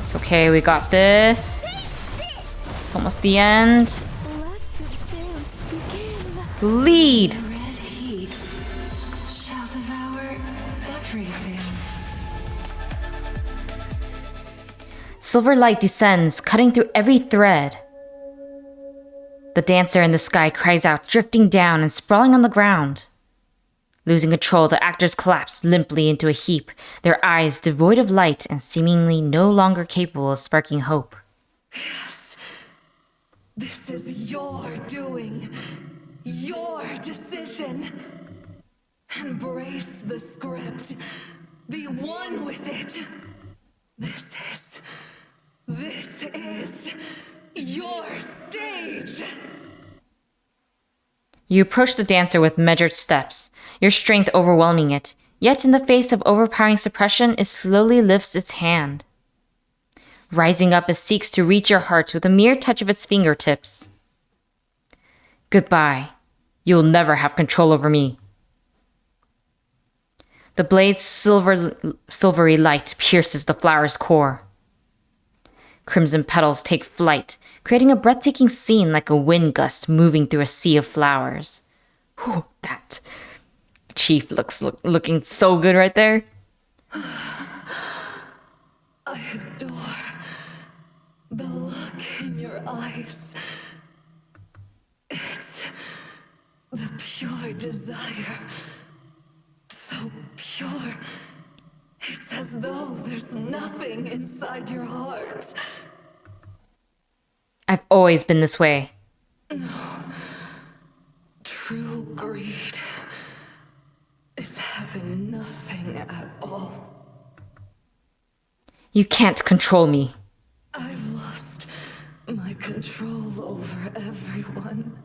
It's okay, we got this. It's almost the end. Lead! The red heat shall devour everything. Silver light descends, cutting through every thread. The dancer in the sky cries out, drifting down and sprawling on the ground. Losing control, the actors collapse limply into a heap, their eyes devoid of light and seemingly no longer capable of sparking hope. Yes. This is your doing. Your decision. Embrace the script. Be one with it. This is your stage. You approach the dancer with measured steps, your strength overwhelming it, yet in the face of overpowering suppression, it slowly lifts its hand. Rising up, it seeks to reach your heart with a mere touch of its fingertips. Goodbye. You'll never have control over me. The blade's silvery light pierces the flower's core. Crimson petals take flight, creating a breathtaking scene like a wind gust moving through a sea of flowers. Whew, that chief looking so good right there. I adore the look in your eyes. It's the pure desire. So pure. It's as though there's nothing inside your heart. I've always been this way. No. True greed is having nothing at all. You can't control me. I've lost my control over everyone.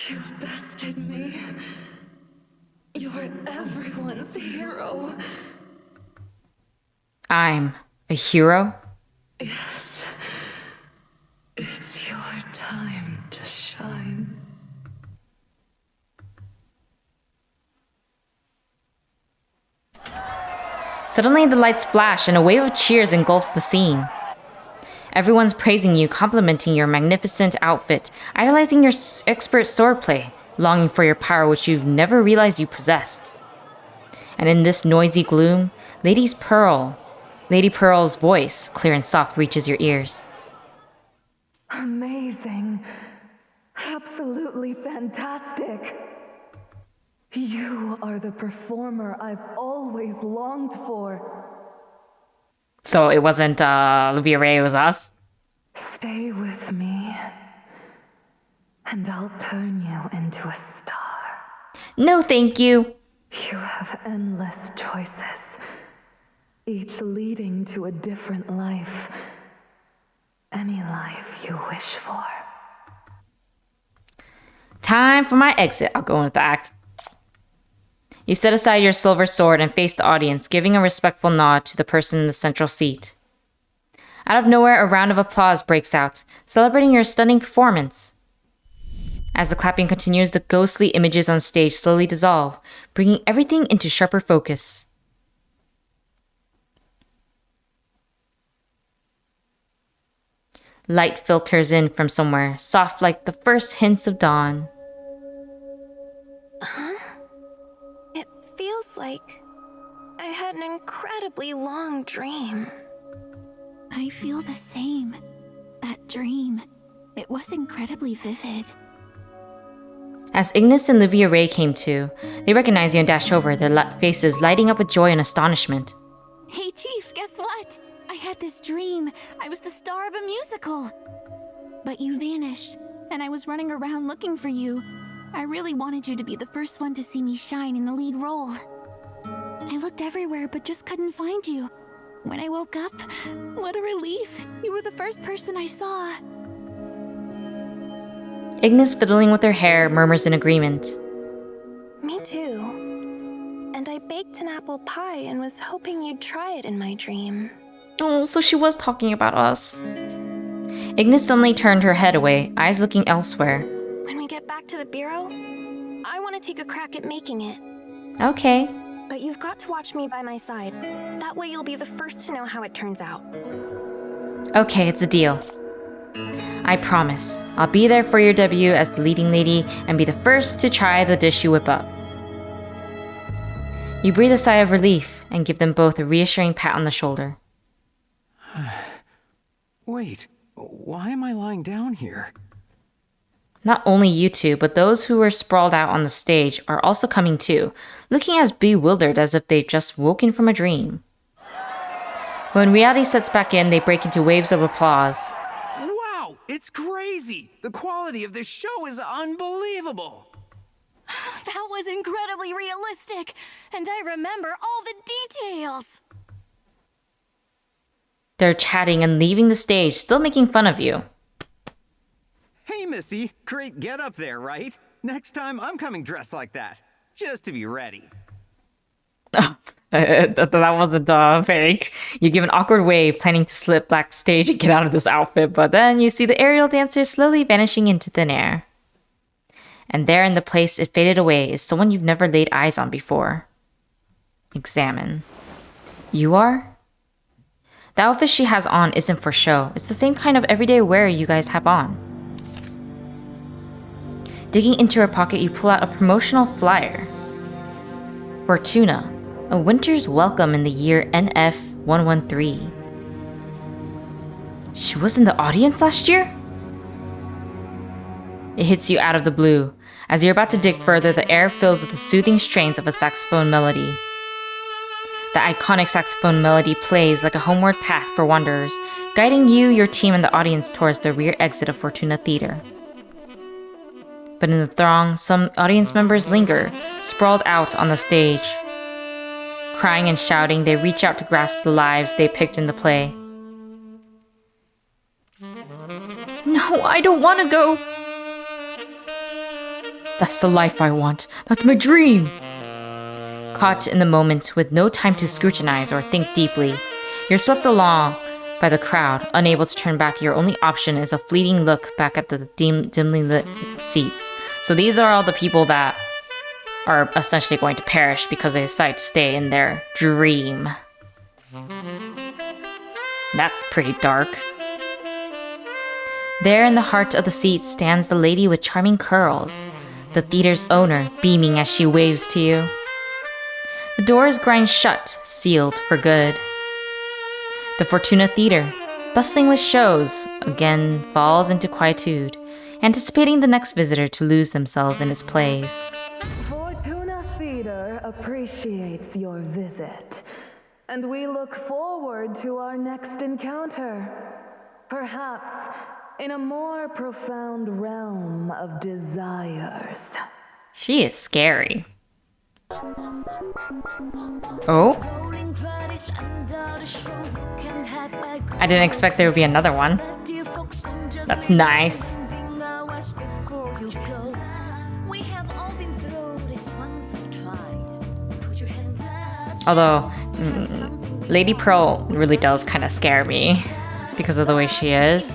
You've bested me. You're everyone's hero. I'm a hero? Yes. It's your time to shine. Suddenly the lights flash and a wave of cheers engulfs the scene. Everyone's praising you, complimenting your magnificent outfit, idolizing your expert swordplay, longing for your power which you've never realized you possessed. And in this noisy gloom, Lady Pearl's voice, clear and soft, reaches your ears. Amazing. Absolutely fantastic. You are the performer I've always longed for. So it wasn't Olivia Ray, it was us? Stay with me, and I'll turn you into a star. No, thank you. You have endless choices, each leading to a different life. Any life you wish for. Time for my exit. I'll go in with the act. You set aside your silver sword and face the audience, giving a respectful nod to the person in the central seat. Out of nowhere, a round of applause breaks out, celebrating your stunning performance. As the clapping continues, the ghostly images on stage slowly dissolve, bringing everything into sharper focus. Light filters in from somewhere, soft like the first hints of dawn. It feels like I had an incredibly long dream. I feel the same. That dream, it was incredibly vivid. As Ignis and Olivia Ray came to, they recognized you and dashed over, their faces lighting up with joy and astonishment. Hey Chief, guess what? I had this dream. I was the star of a musical. But you vanished, and I was running around looking for you. I really wanted you to be the first one to see me shine in the lead role. I looked everywhere but just couldn't find you. When I woke up, what a relief. You were the first person I saw. Ignis, fiddling with her hair, murmurs in agreement. Me too. And I baked an apple pie and was hoping you'd try it in my dream. Oh, so she was talking about us. Ignis suddenly turned her head away, eyes looking elsewhere. When we get back to the bureau, I want to take a crack at making it. Okay. But you've got to watch me by my side. That way you'll be the first to know how it turns out. Okay, it's a deal. I promise, I'll be there for your debut as the leading lady and be the first to try the dish you whip up. You breathe a sigh of relief and give them both a reassuring pat on the shoulder. Wait, why am I lying down here? Not only you two, but those who were sprawled out on the stage are also coming too, looking as bewildered as if they'd just woken from a dream. When reality sets back in, they break into waves of applause. Wow, it's crazy! The quality of this show is unbelievable! That was incredibly realistic, and I remember all the details. They're chatting and leaving the stage, still making fun of you. Hey, Missy, great get up there, right? Next time I'm coming dressed like that, just to be ready. That wasn't fake. You give an awkward wave, planning to slip backstage and get out of this outfit, but then you see the aerial dancer slowly vanishing into thin air. And there in the place it faded away is someone you've never laid eyes on before. Examine. You are? The outfit she has on isn't for show. It's the same kind of everyday wear you guys have on. Digging into her pocket, you pull out a promotional flyer. Fortuna, a winter's welcome in the year NF113. She was in the audience last year? It hits you out of the blue. As you're about to dig further, the air fills with the soothing strains of a saxophone melody. The iconic saxophone melody plays like a homeward path for wanderers, guiding you, your team, and the audience towards the rear exit of Fortuna Theater. But in the throng, some audience members linger, sprawled out on the stage. Crying and shouting, they reach out to grasp the lives they picked in the play. No, I don't want to go! That's the life I want. That's my dream! Caught in the moment with no time to scrutinize or think deeply, you're swept along by the crowd, unable to turn back. Your only option is a fleeting look back at the dimly lit seats. So these are all the people that are essentially going to perish because they decide to stay in their dream. That's pretty dark. There in the heart of the seat stands the lady with charming curls, the theater's owner beaming as she waves to you. The doors grind shut, sealed for good. The Fortuna Theater, bustling with shows, again falls into quietude, anticipating the next visitor to lose themselves in its plays. Fortuna Theater appreciates your visit, and we look forward to our next encounter. Perhaps in a more profound realm of desires. She is scary. Oh? I didn't expect there would be another one. That's nice. Although, Lady Pearl really does kind of scare me because of the way she is.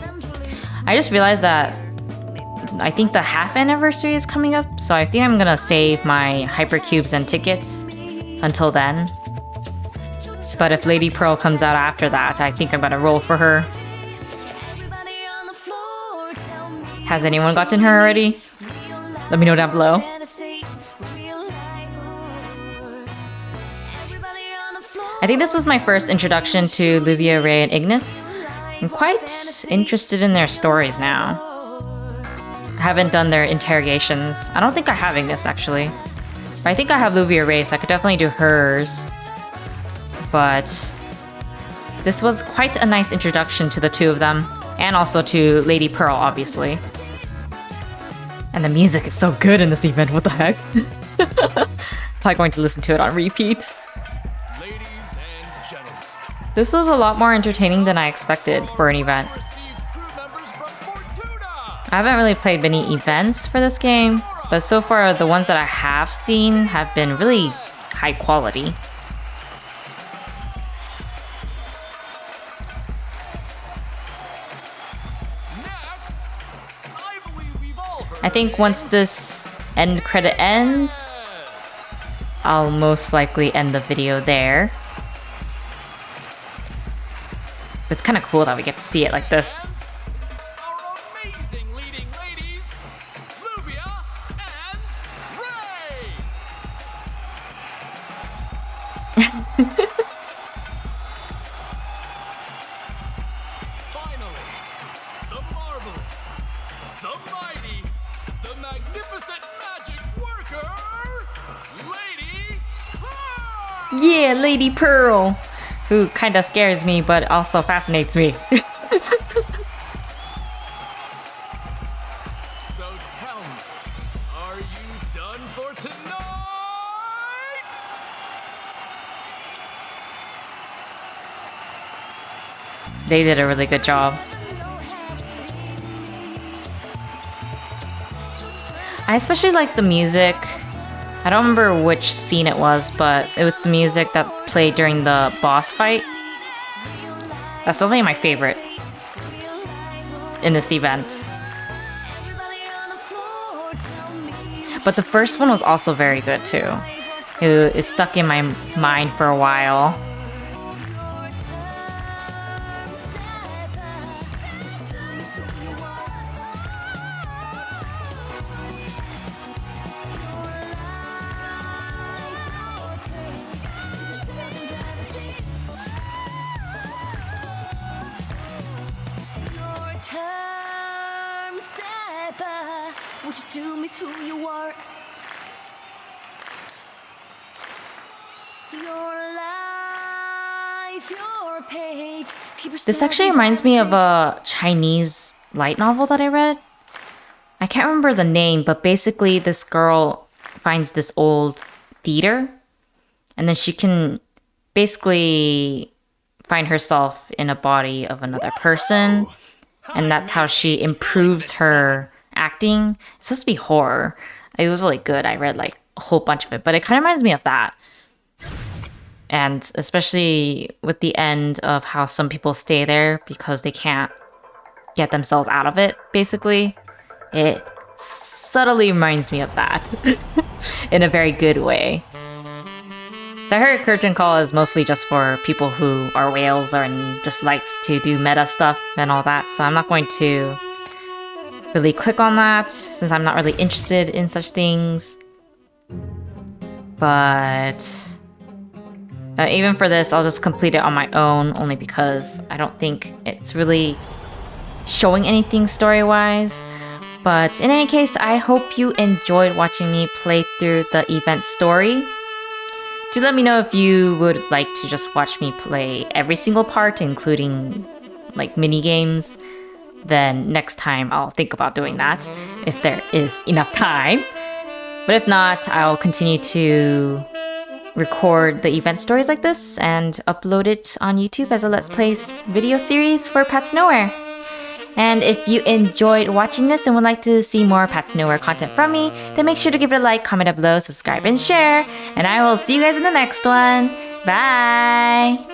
I just realized that I think the half anniversary is coming up, so I think I'm gonna save my hypercubes and tickets until then. But if Lady Pearl comes out after that, I think I'm gonna roll for her. Has anyone gotten her already? Let me know down below. I think this was my first introduction to Olivia, Ray, and Ignis. I'm quite interested in their stories now. I haven't done their interrogations. I don't think I have Ignis actually. But I think I have Olivia Ray, so I could definitely do hers. But this was quite a nice introduction to the two of them, and also to Lady Pearl, obviously. And the music is so good in this event, what the heck? Probably going to listen to it on repeat. This was a lot more entertaining than I expected for an event. I haven't really played many events for this game, but so far the ones that I have seen have been really high quality. I think once this end credit ends, I'll most likely end the video there. It's kind of cool that we get to see it like this. the magnificent magic worker, Lady Pearl! Yeah, Lady Pearl, who kind of scares me but also fascinates me. So tell me, are you done for tonight? They did a really good job. I especially like the music. I don't remember which scene it was, but it was the music that played during the boss fight. That's definitely my favorite in this event. But the first one was also very good too. It stuck in my mind for a while. Would you do me to you are? Your life, your pay. This actually reminds me of a Chinese light novel that I read. I can't remember the name, but basically this girl finds this old theater and then she can basically find herself in a body of another person, and that's how she improves her acting. It's supposed to be horror. It was really good. I read like a whole bunch of it, but it kind of reminds me of that. And especially with the end of how some people stay there because they can't get themselves out of it, basically. It subtly reminds me of that in a very good way. So I heard Curtain Call is mostly just for people who are whales or and just likes to do meta stuff and all that. So I'm not going to really click on that since I'm not really interested in such things. But even for this, I'll just complete it on my own only because I don't think it's really showing anything story-wise. But in any case, I hope you enjoyed watching me play through the event story. Do let me know if you would like to just watch me play every single part, including like mini games. Then next time I'll think about doing that if there is enough time. But if not, I'll continue to record the event stories like this and upload it on YouTube as a Let's Play video series for Paths Nowhere. And if you enjoyed watching this and would like to see more Paths Nowhere content from me, then make sure to give it a like, comment down below, subscribe, and share. And I will see you guys in the next one. Bye!